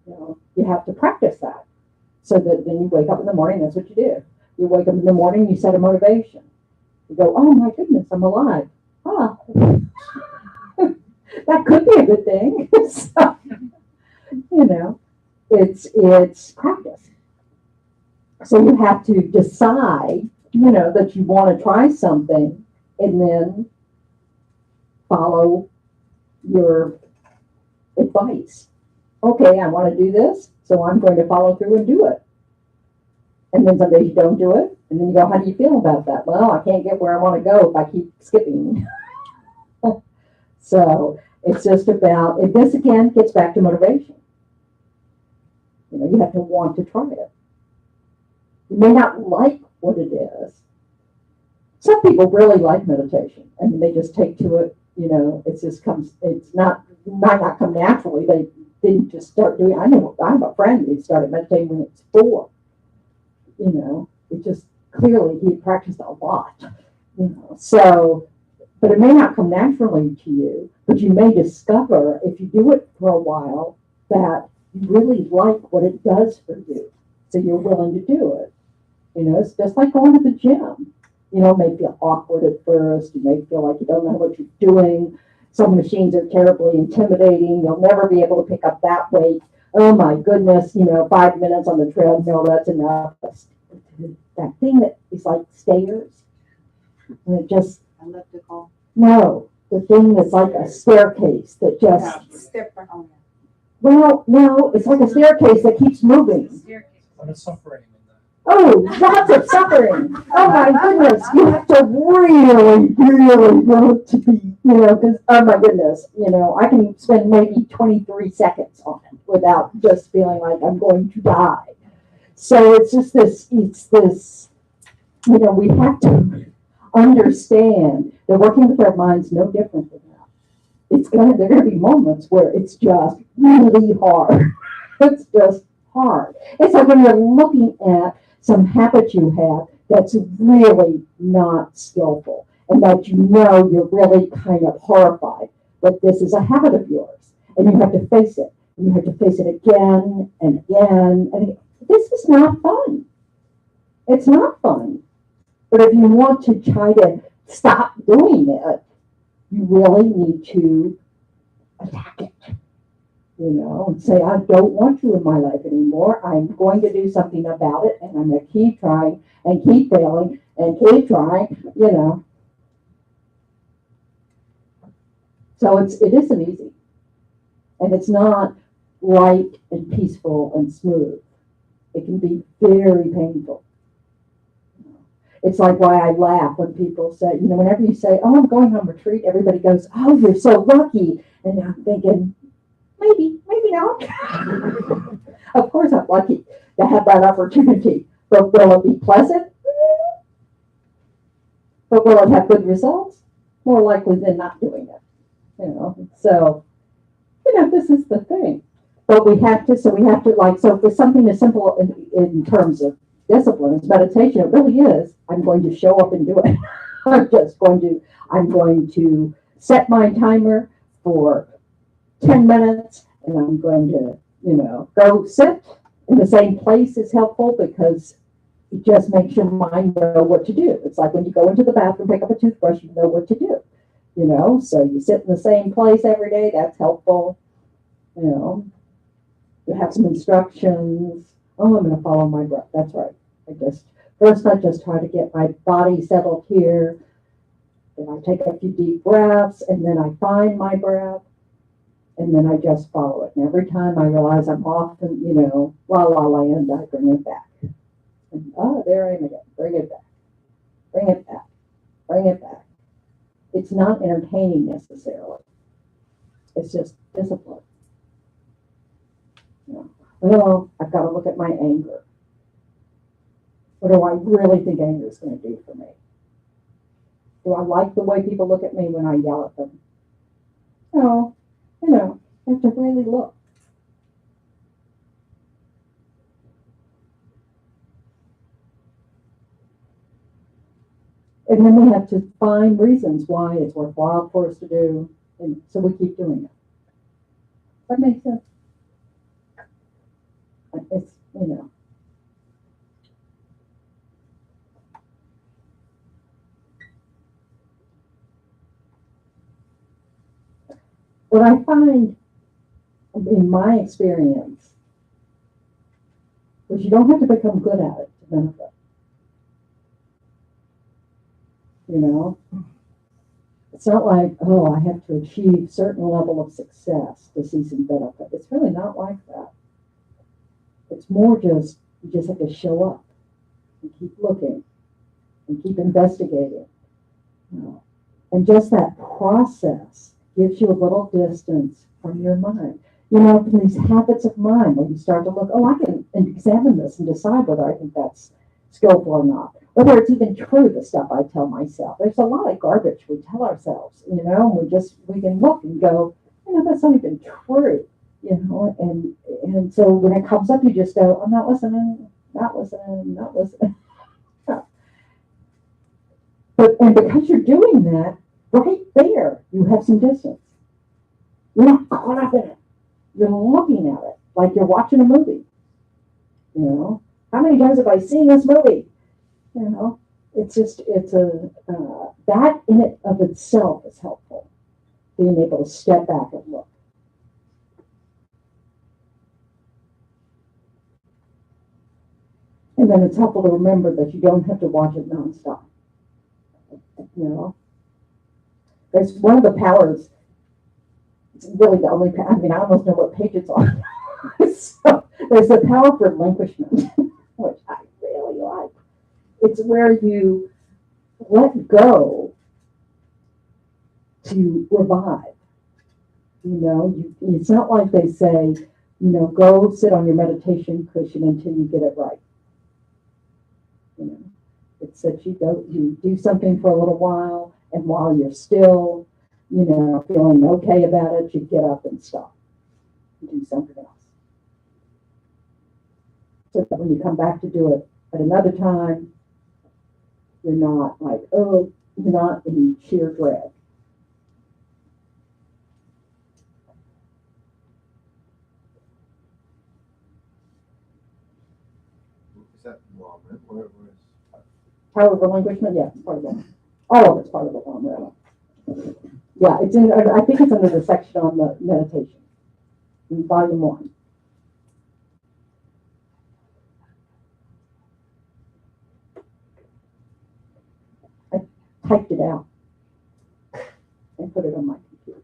You know, you have to practice that so that then you wake up in the morning, that's what you do. You wake up in the morning, you set a motivation. You go, oh my goodness, I'm alive. Ah, that could be a good thing. So, you know, it's practice. So you have to decide, you know, that you want to try something and then follow your advice. Okay, I want to do this, so I'm going to follow through and do it. And then some days you don't do it, and then you go, how do you feel about that? Well, I can't get where I want to go if I keep skipping. So it's just about, and this again gets back to motivation. You know, you have to want to try it. You may not like what it is. Some people really like meditation. I mean, they just take to it, you know, it just comes, it's not, might not come naturally. They didn't just start doing, I have a friend who started meditating when he was 4. You know, it just, clearly he practiced a lot, you know, so, but it may not come naturally to you, but you may discover if you do it for a while that you really like what it does for you. So you're willing to do it. You know, it's just like going to the gym. You know, it may feel awkward at first. You may feel like you don't know what you're doing. Some machines are terribly intimidating. You'll never be able to pick up that weight. Oh my goodness, you know, 5 minutes on the treadmill, that's enough. That thing that is like stairs. And it just, Elliptical. no, the thing that's like a staircase that just, Stepper. Oh, well, no, it's like a staircase that keeps moving. Staircase. What is suffering in that? Oh, lots of suffering. Oh my goodness. You have to really, really want to be, you know, because, oh my goodness, you know, I can spend maybe 23 seconds on it without just feeling like I'm going to die. So it's just this, you know, we have to understand that working with our mind's no different than that. There are going to be moments where it's just really hard. It's just hard. It's like when you're looking at some habit you have that's really not skillful and that you know you're really kind of horrified that this is a habit of yours and you have to face it. And you have to face it again and again. And this is not fun. It's not fun. But if you want to try to stop doing it, you really need to attack it. You know, and say, I don't want you in my life anymore. I'm going to do something about it, and I'm going to keep trying and keep failing and keep trying, you know. So it isn't easy. And it's not light and peaceful and smooth. It can be very painful. It's like why I laugh when people say, you know, whenever you say, oh, I'm going on retreat, everybody goes, oh, you're so lucky. And I'm thinking, maybe not. Of course I'm lucky to have that opportunity. But will it be pleasant? But will it have good results? More likely than not doing it. You know, so, you know, this is the thing. But we have to, so for something as simple in terms of discipline as meditation, it really is, I'm going to show up and do it. I'm going to set my timer for 10 minutes and I'm going to, you know, go sit in the same place is helpful because it just makes your mind know what to do. It's like when you go into the bathroom, pick up a toothbrush, you know what to do. You know, so you sit in the same place every day, that's helpful. You know, you have some instructions. Oh, I'm going to follow my breath. That's right. I just try to get my body settled here. Then I take a few deep breaths and then I find my breath and then I just follow it. And every time I realize I'm off and, you know, la la land, I bring it back. And, oh, there I am again. Bring it back. Bring it back. Bring it back. It's not entertaining necessarily. It's just discipline. You know, well, I've got to look at my anger. What do I really think anger is going to do for me? Do I like the way people look at me when I yell at them? No, you know, you have to really look. And then we have to find reasons why it's worthwhile for us to do, and so we keep doing it. That makes sense. It's, you know. What I find in my experience is you don't have to become good at it to benefit. You know? It's not like, oh, I have to achieve certain level of success to see some benefit. It's really not like that. It's more just, you just have to show up and keep looking and keep investigating. You know? And just that process gives you a little distance from your mind. You know, from these habits of mind where you start to look, oh, I can examine this and decide whether I think that's skillful or not. Whether it's even true, the stuff I tell myself. There's a lot of garbage we tell ourselves, you know, and we can look and go, you know, that's not even true, you know, and so when it comes up, you just go, I'm not listening, not listening, not listening. And because you're doing that, right there, you have some distance. You're not caught up in it. You're looking at it like you're watching a movie. You know, how many times have I seen this movie? You know, it's that in it of itself is helpful. Being able to step back and look. And then it's helpful to remember that you don't have to watch it nonstop. You know, there's one of the powers. It's really the only. I mean, I almost know what page it's on. So there's the power for relinquishment, which I really like. It's where you let go to revive. You know, it's not like they say, you know, go sit on your meditation cushion until you get it right. You know, it's that you do something for a little while, and while you're still, you know, feeling okay about it, you get up and stop and do something else. So that when you come back to do it at another time, you're not like, oh, you're not in sheer dread. Is that long? Where is? Power of relinquishment, yeah, it's part of it. All of it's part of the long run. Yeah, it's in. I think it's under the section on the meditation, in volume 1. I typed it out and put it on my computer.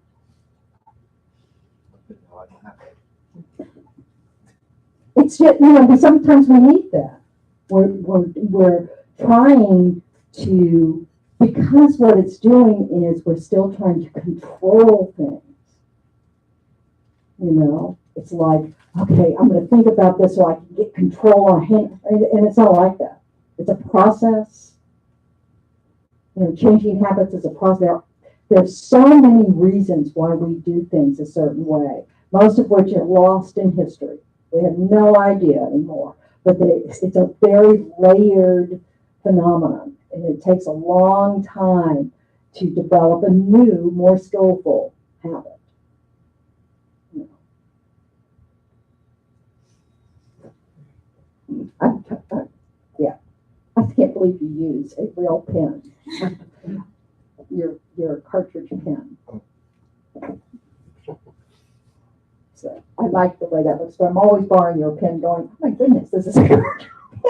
It's just, you know, sometimes we need that. We're trying to, because what it's doing is we're still trying to control things. You know, it's like, okay, I'm going to think about this so I can get control on him. And it's not like that. It's a process. You know, changing habits is a process. There's so many reasons why we do things a certain way, most of which are lost in history. We have no idea anymore. But it's a very layered phenomenon, and it takes a long time to develop a new, more skillful habit. Yeah, I can't believe you use a real pen, your cartridge pen. So I like the way that looks, but I'm always borrowing your pen going, oh my goodness, this is a good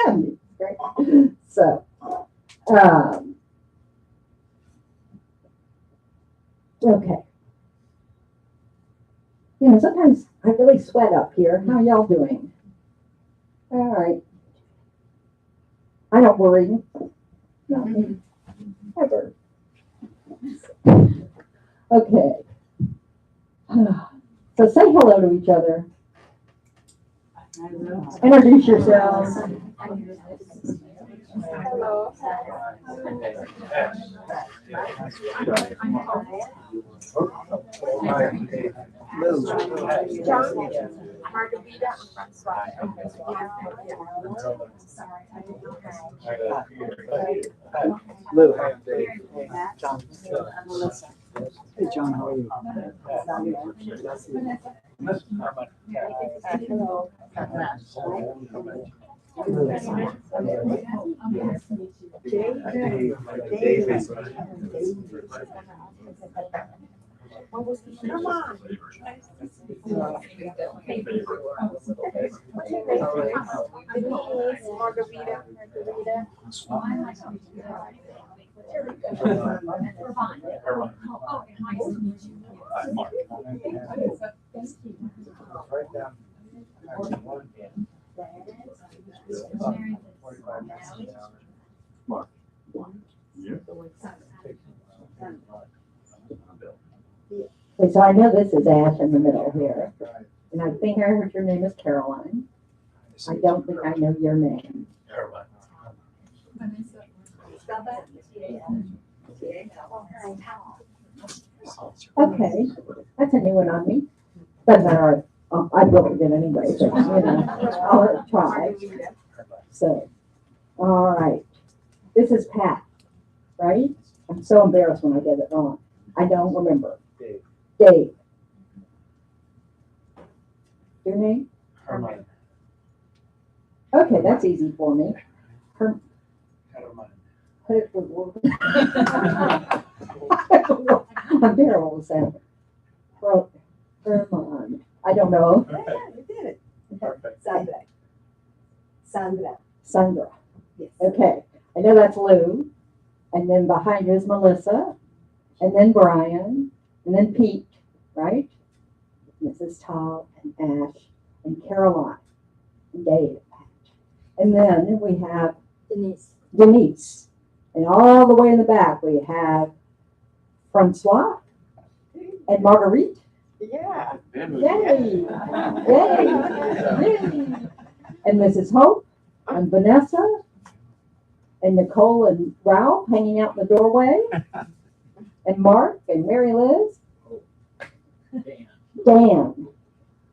pen. Great. So, okay. You know, sometimes I really sweat up here. How y'all doing? All right. I don't worry. Not me. Ever. Okay. So say hello to each other. Introduce yourselves. Hello. Margarita and Francois. Lou, John, Melissa. Hey, John, how are you? Hello. Come on. Denise, Margarita. Right down. Mark. Yeah. Okay, so I know this is Ash in the middle here, and I think I heard your name is Caroline. I don't think I know your name. Okay, that's a new one on me. Doesn't matter, I will forget anyway, but, I'll try. So, all right, this is Pat, right? I'm so embarrassed when I get it wrong. I don't remember. Dave. Your name? Herman. Okay, that's easy for me. Herman. I'm terrible with that. Herman. I don't know. Yeah, you did it. Perfect. Sandra. Yes. Okay, I know that's Lou. And then behind you is Melissa. And then Brian. And then Pete, right? Mrs. Todd and Ash and Caroline and Dave. And then we have Denise. And all the way in the back we have Francois and Marguerite. Yeah. Yay! Yay! Yay! And Mrs. Hope and Vanessa and Nicole and Ralph hanging out in the doorway. And Mark and Mary Liz. Dan.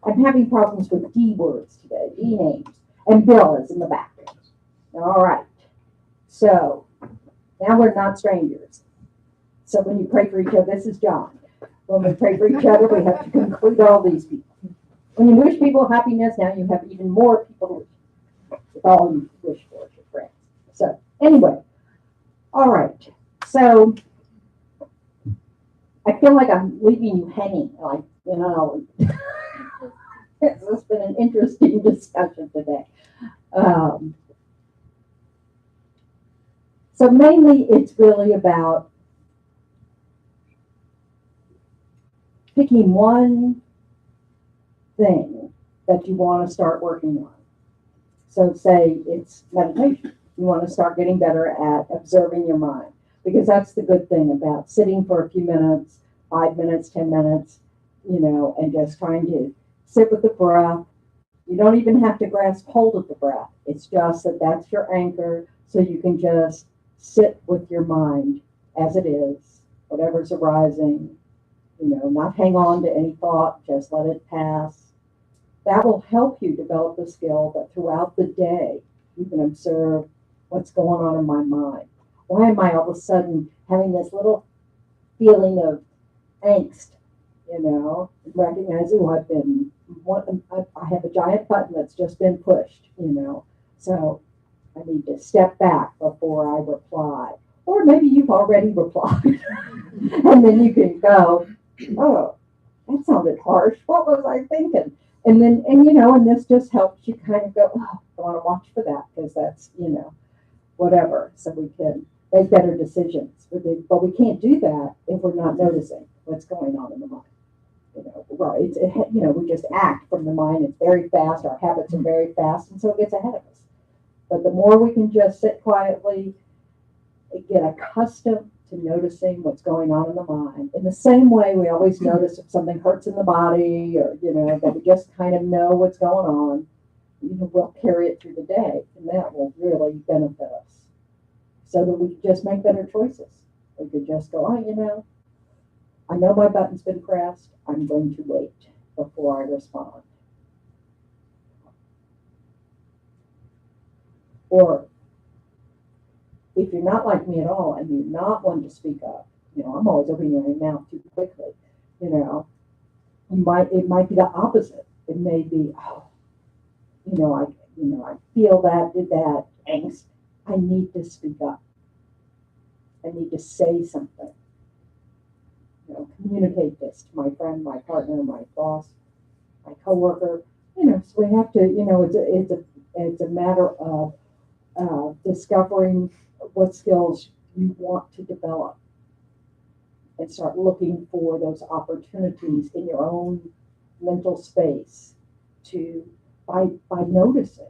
I'm having problems with D words today, D names. And Bill is in the back. All right. So now we're not strangers. So when you pray for each other, this is John. When we pray for each other, we have to conclude all these people. When you wish people happiness, now you have even more people to wish. With all you wish for your friends. So anyway, all right. So I feel like I'm leaving you hanging, like, it's been an interesting discussion today. So mainly it's really about picking one thing that you want to start working on. So say it's meditation. You want to start getting better at observing your mind, because that's the good thing about sitting for a few minutes, 5 minutes, 10 minutes, and just trying to sit with the breath. You don't even have to grasp hold of the breath. It's just that that's your anchor, so you can just sit with your mind as it is, whatever's arising, not hang on to any thought, just let it pass. That will help you develop the skill that throughout the day, you can observe what's going on in my mind. Why am I all of a sudden having this little feeling of angst, recognize, I have a giant button that's just been pushed, so I need to step back before I reply. Or maybe you've already replied. And then you can go, oh, that sounded harsh. What was I thinking? And then, and this just helps you kind of go, oh, I want to watch for that, because that's, whatever. So we can make better decisions. But we can't do that if we're not noticing what's going on in the mind. Right? We just act from the mind. It's very fast. Our habits are very fast, and so it gets ahead of us. But the more we can just sit quietly and get accustomed to noticing what's going on in the mind, in the same way we always notice if something hurts in the body, or that we just kind of know what's going on, we'll carry it through the day, and that will really benefit us. So that we can just make better choices. We could just go, I know my button's been pressed. I'm going to wait before I respond. Or if you're not like me at all and you're not one to speak up, I'm always opening my mouth too quickly, you know, it might be the opposite. It may be, oh, I feel that angst. I need to speak up. I need to say something. Communicate this to my friend, my partner, my boss, my coworker. So we have to, it's a matter of discovering what skills you want to develop and start looking for those opportunities in your own mental space to by noticing.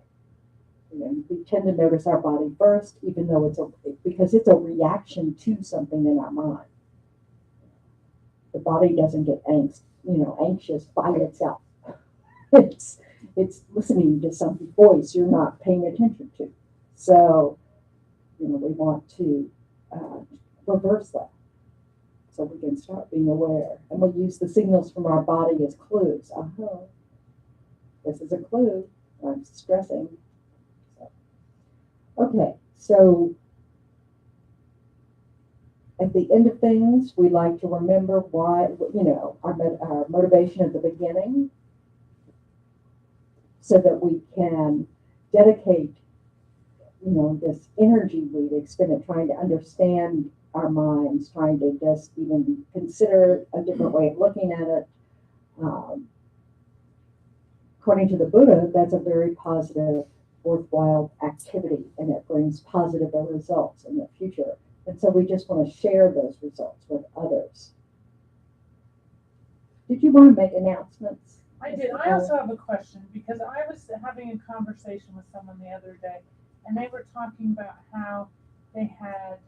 We tend to notice our body first, even though because it's a reaction to something in our mind. The body doesn't get anxious by itself. It's listening to some voice you're not paying attention to. So, we want to reverse that so we can start being aware. And we use the signals from our body as clues. This is a clue. I'm stressing. Okay, so at the end of things, we like to remember why, our motivation at the beginning so that we can dedicate, this energy we expend trying to understand our minds, trying to just even consider a different way of looking at it. According to the Buddha, that's a very positive, worthwhile activity, and it brings positive results in the future. And so we just want to share those results with others. Did you want to make announcements? I did. I also have a question because I was having a conversation with someone the other day, and they were talking about how they had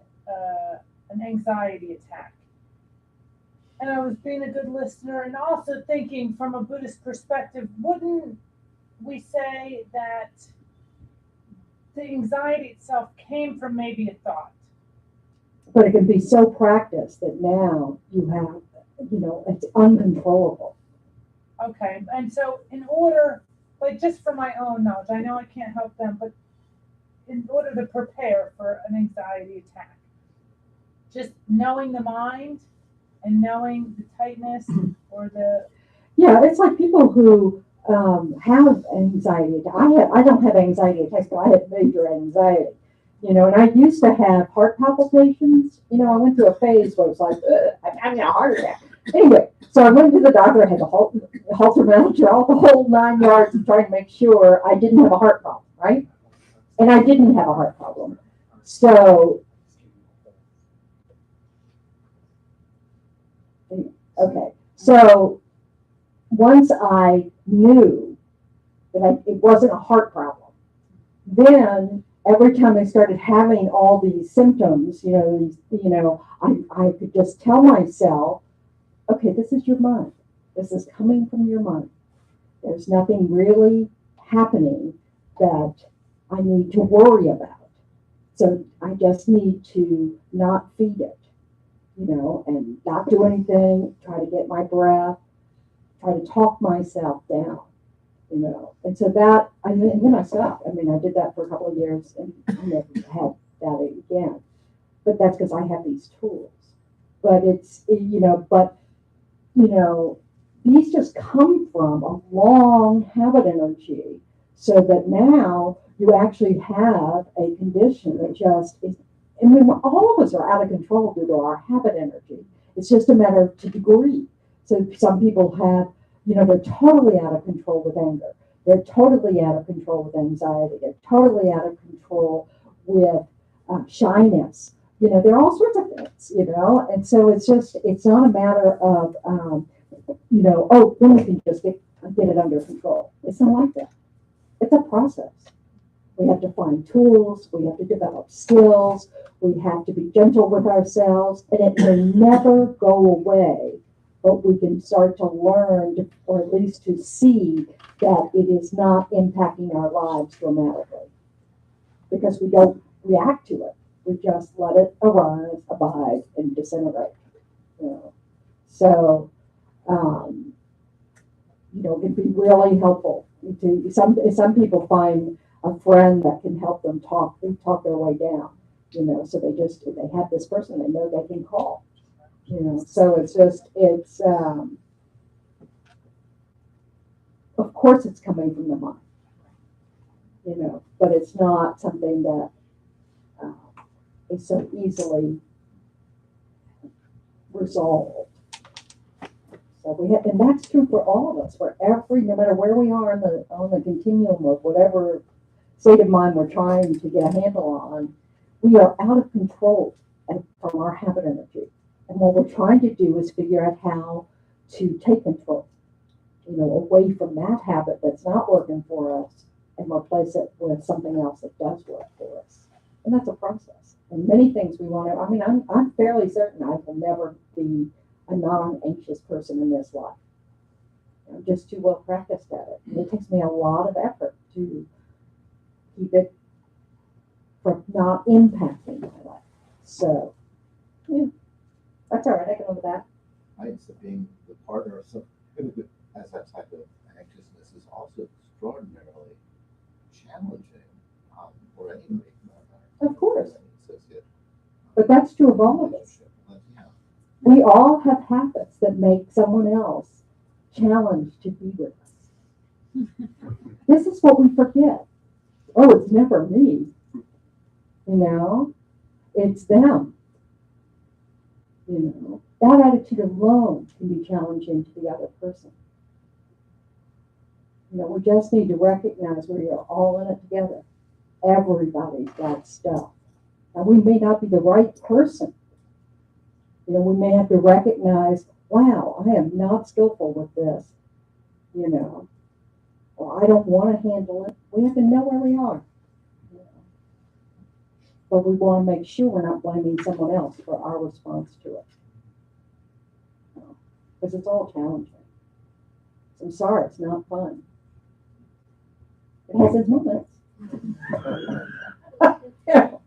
an anxiety attack. And I was being a good listener and also thinking from a Buddhist perspective, wouldn't we say that the anxiety itself came from maybe a thought? But it can be so practiced that now you have, it's uncontrollable. Okay, and so in order, like just for my own knowledge, I know I can't help them, but in order to prepare for an anxiety attack, just knowing the mind and knowing the tightness or the... Yeah, it's like people who have anxiety. I don't have anxiety attacks, but I have major anxiety. And I used to have heart palpitations. I went through a phase where it was like, I'm having a heart attack. Anyway, so I went to the doctor. I had the Holter manager, all the whole 9 yards, and trying to make sure I didn't have a heart problem, right? And I didn't have a heart problem. So, okay. So once I knew that it wasn't a heart problem, then every time I started having all these symptoms, I could just tell myself, okay, this is your mind. This is coming from your mind. There's nothing really happening that I need to worry about. So I just need to not feed it, and not do anything, try to get my breath, try to talk myself down. And so and then I stopped. I did that for a couple of years and I never had that again. But that's because I have these tools. But these just come from a long habit energy so that now you actually have a condition that just is, all of us are out of control due to our habit energy. It's just a matter of degree. So some people have, they're totally out of control with anger. They're totally out of control with anxiety. They're totally out of control with shyness. There are all sorts of things, and so it's not a matter of, then we can just get it under control. It's not like that. It's a process. We have to find tools. We have to develop skills. We have to be gentle with ourselves, and it will never go away. But we can start to learn, or at least to see that it is not impacting our lives dramatically because we don't react to it. We just let it arise, abide, and disintegrate. So, it can be really helpful. Some people find a friend that can help them talk their way down, so if they have this person, they know they can call, so of course it's coming from the mind, but it's not something that is so easily resolved. So and that's true for all of us, no matter where we are on the continuum of whatever state of mind we're trying to get a handle on, we are out of control from our habit energy. And what we're trying to do is figure out how to take control, away from that habit that's not working for us and replace it with something else that does work for us. And that's a process. And many things we want to, I'm fairly certain I will never be a non-anxious person in this life. I'm just too well practiced at it. And it takes me a lot of effort to keep it from not impacting my life. So, yeah, that's all right. I can live with that. So being the partner of someone who has that type of anxiousness is also extraordinarily challenging for anybody. Of course. But that's true of all of us. We all have habits that make someone else challenged to be with us. This is what we forget. Oh, it's never me. It's them. That attitude alone can be challenging to the other person. We just need to recognize we are all in it together. Everybody's got stuff. Now, we may not be the right person. We may have to recognize, wow, I am not skillful with this, or I don't want to handle it. We have to know where we are. But we want to make sure we're not blaming someone else for our response to it. Because it's all challenging. So I'm sorry, it's not fun. It has its moments.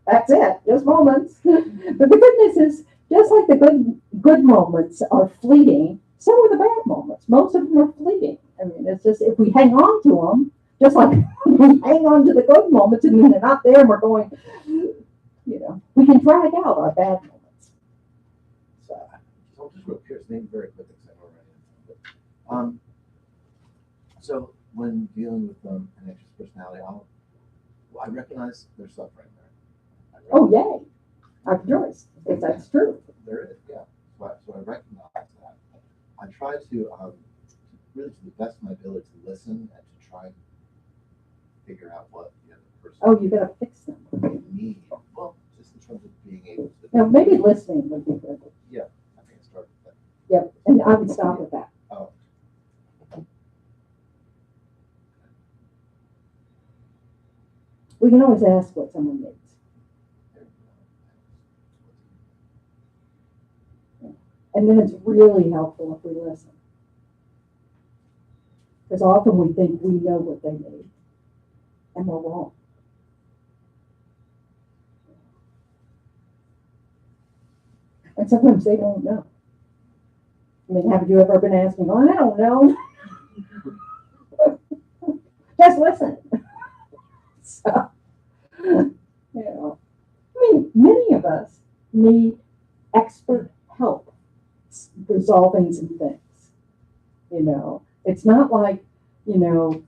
That's it, just moments. But the goodness is, just like the good moments are fleeting, so are the bad moments. Most of them are fleeting. It's just if we hang on to them, just like we hang on to the good moments and then they're not there and we're going, we can drag out our bad moments. So I'll just real curious, maybe very quick, because I know already. So when dealing with an anxious personality, I recognize there's suffering there. Oh, yay. I rejoice, if that's true. There is, yeah. So I recognize that. I try to, really to the best of my ability, to listen and to try and figure out what the other person. Oh, you got to fix them. Need. Well, just in terms of being able to. Now, maybe listening would be good. Yeah, I think I start with that. Yep, and I would stop with that. Oh. We can always ask what someone needs. And then it's really helpful if we listen. Because often we think we know what they need, and we're wrong. And sometimes they don't know. Have you ever been asking, I don't know. Just listen. So, many of us need expert help resolving some things. It's not like, we're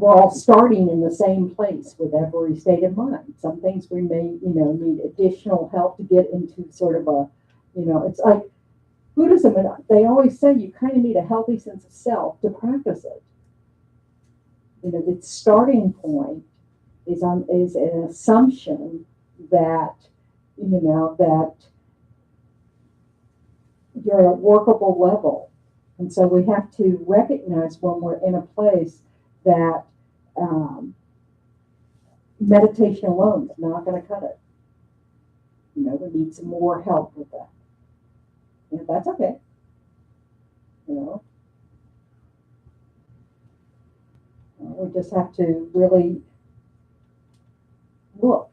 all starting in the same place with every state of mind. Some things we may, need additional help to get into sort of a, it's like Buddhism, and they always say you kind of need a healthy sense of self to practice it. The starting point is an assumption that, that you're at a workable level. And so we have to recognize when we're in a place that meditation alone is not going to cut it. We need some more help with that. And that's okay. We just have to really look,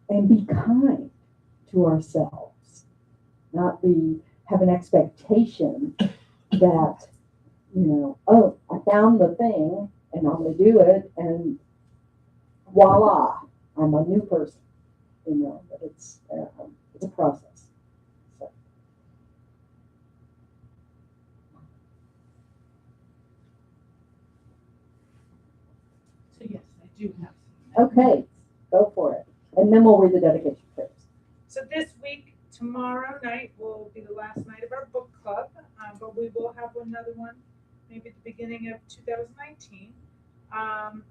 and be kind to ourselves, not have an expectation that, oh, I found the thing, And I'm gonna do it, and voila, I'm a new person, but it's a process. So. So yes, I do have some. Okay, go for it. And then we'll read the dedication prayers. So this week, tomorrow night will be the last night of our book club, but we will have another one maybe at the beginning of 2019.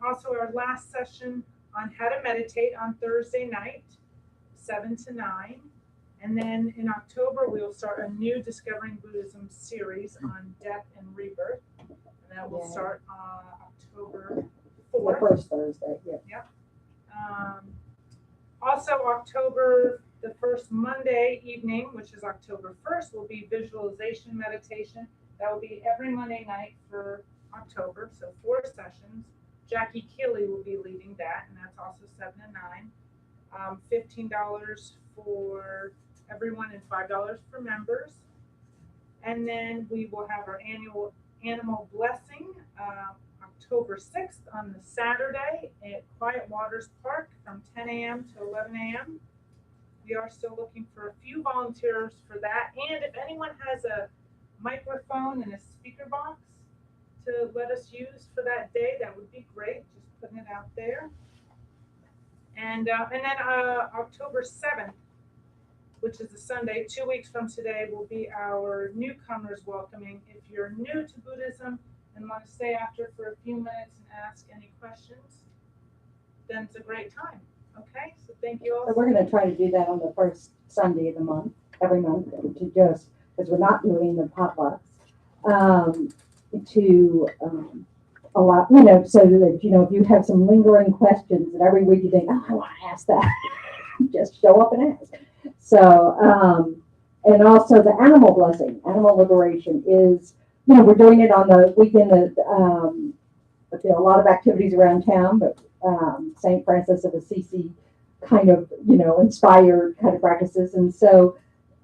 Also, our last session on how to meditate on Thursday night, 7 to 9. And then in October, we'll start a new Discovering Buddhism series on death and rebirth. And that will start on October 4th. The first Thursday, yeah. Also, October, the first Monday evening, which is October 1st, will be visualization meditation. That will be every Monday night for October, so 4 sessions. Jackie Keeley will be leading that, and that's also 7 to 9. $15 for everyone and $5 for members. And then we will have our annual animal blessing October 6th on the Saturday at Quiet Waters Park from 10 a.m. to 11 a.m. We are still looking for a few volunteers for that. And if anyone has a microphone and a speaker box to let us use for that day, that would be great. Just putting it out there. And then October 7th, which is a Sunday, 2 weeks from today, will be our newcomers welcoming. If you're new to Buddhism and want to stay after for a few minutes and ask any questions, then it's a great time. Okay, so thank you all. So we're going to try to do that on the first Sunday of the month, every month, to just, because we're not doing the potlucks, to allow, so that, if you have some lingering questions and every week you think, oh, I want to ask that, just show up and ask. So, and also the animal blessing, animal liberation is, we're doing it on the weekend but there are a lot of activities around town, but St. Francis of Assisi kind of, inspired kind of practices. And so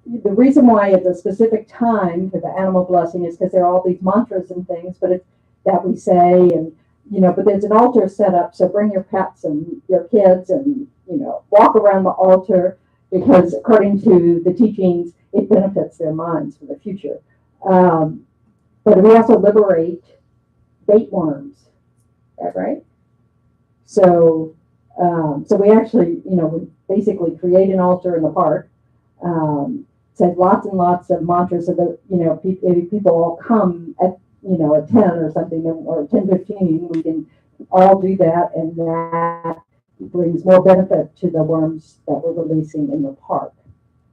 the reason why it's a specific time for the animal blessing is because there are all these mantras and things, but it's that we say, and, but there's an altar set up. So bring your pets and your kids and, walk around the altar, because according to the teachings, it benefits their minds for the future. But we also liberate bait worms. Is that right? So we actually, we basically create an altar in the park. Says lots and lots of mantras so that, people all come at, at 10 or something, or 10:15, we can all do that, and that brings more benefit to the worms that we're releasing in the park.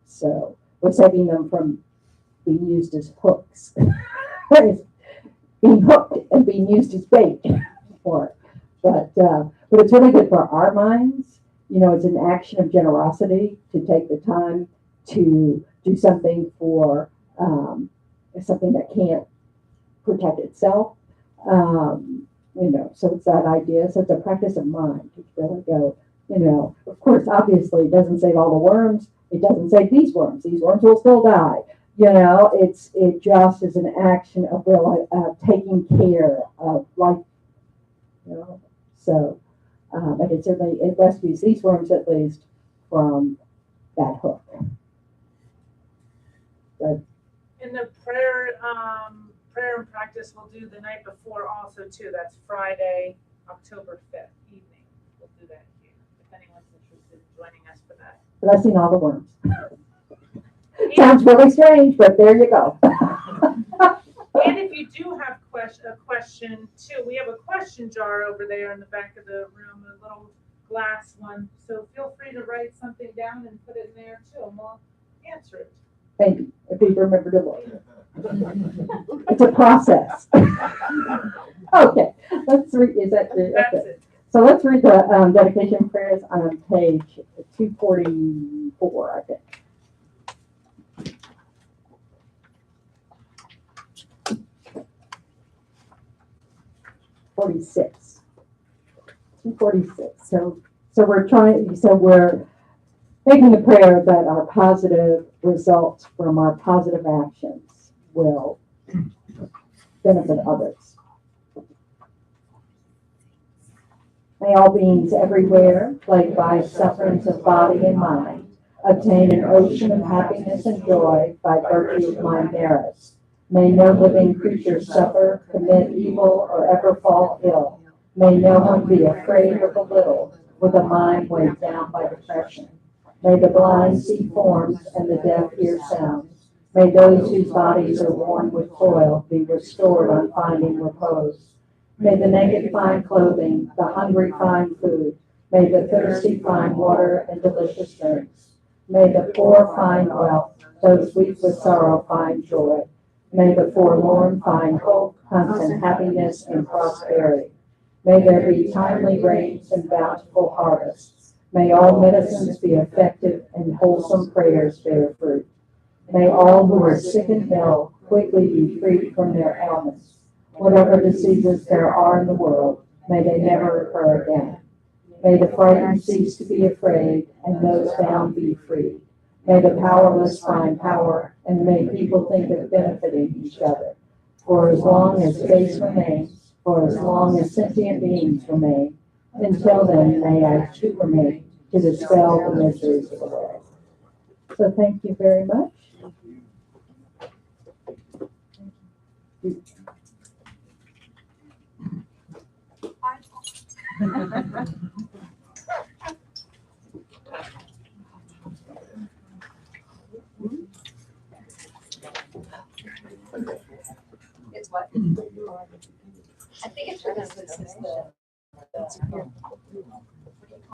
So we're saving them from being used as hooks. Being hooked and being used as bait for it. But it's really good for our minds. It's an action of generosity to take the time to do something for something that can't protect itself. So it's that idea. So it's a practice of mind to really go, of course, obviously it doesn't save all the worms. It doesn't save these worms. These worms will still die. It just is an action of really taking care of life. So, but it rescues these worms at least from that hook. But, in the prayer and practice we'll do the night before also too. That's Friday, October 5th evening. We'll do that here if anyone's interested in joining us for that. blessing all the worms. Sounds really strange, but there you go. And if you do have a question too, we have a question jar over there in the back of the room, a little glass one. So feel free to write something down and put it in there too, and we'll answer it. Thank you. If you remember to look. It's a process. Okay, let's read. Is that the? That's okay. it. So let's read the dedication prayers on page 244, I think. '46. 246. So we're making the prayer that our positive results from our positive actions will benefit others. May all beings everywhere, plagued by sufferings of body and mind, obtain an ocean of happiness and joy by virtue of my merits. May no living creature suffer, commit evil, or ever fall ill. May no one be afraid or belittled, with a mind weighed down by depression. May the blind see forms and the deaf hear sounds. May those whose bodies are worn with toil be restored on finding repose. May the naked find clothing, the hungry find food. May the thirsty find water and delicious drinks. May the poor find wealth, those weak with sorrow find joy. May the forlorn find hope, constant happiness, and prosperity. May there be timely rains and bountiful harvests. May all medicines be effective and wholesome prayers bear fruit. May all who are sick and ill quickly be freed from their ailments. Whatever diseases there are in the world, may they never occur again. May the frightened cease to be afraid, and those bound be freed. May the powerless find power, and may people think of benefiting each other. For as long as space remains, for as long as sentient beings remain, until then may I too remain to dispel the miseries of the world. So thank you very much. It's what? I think it's because this is the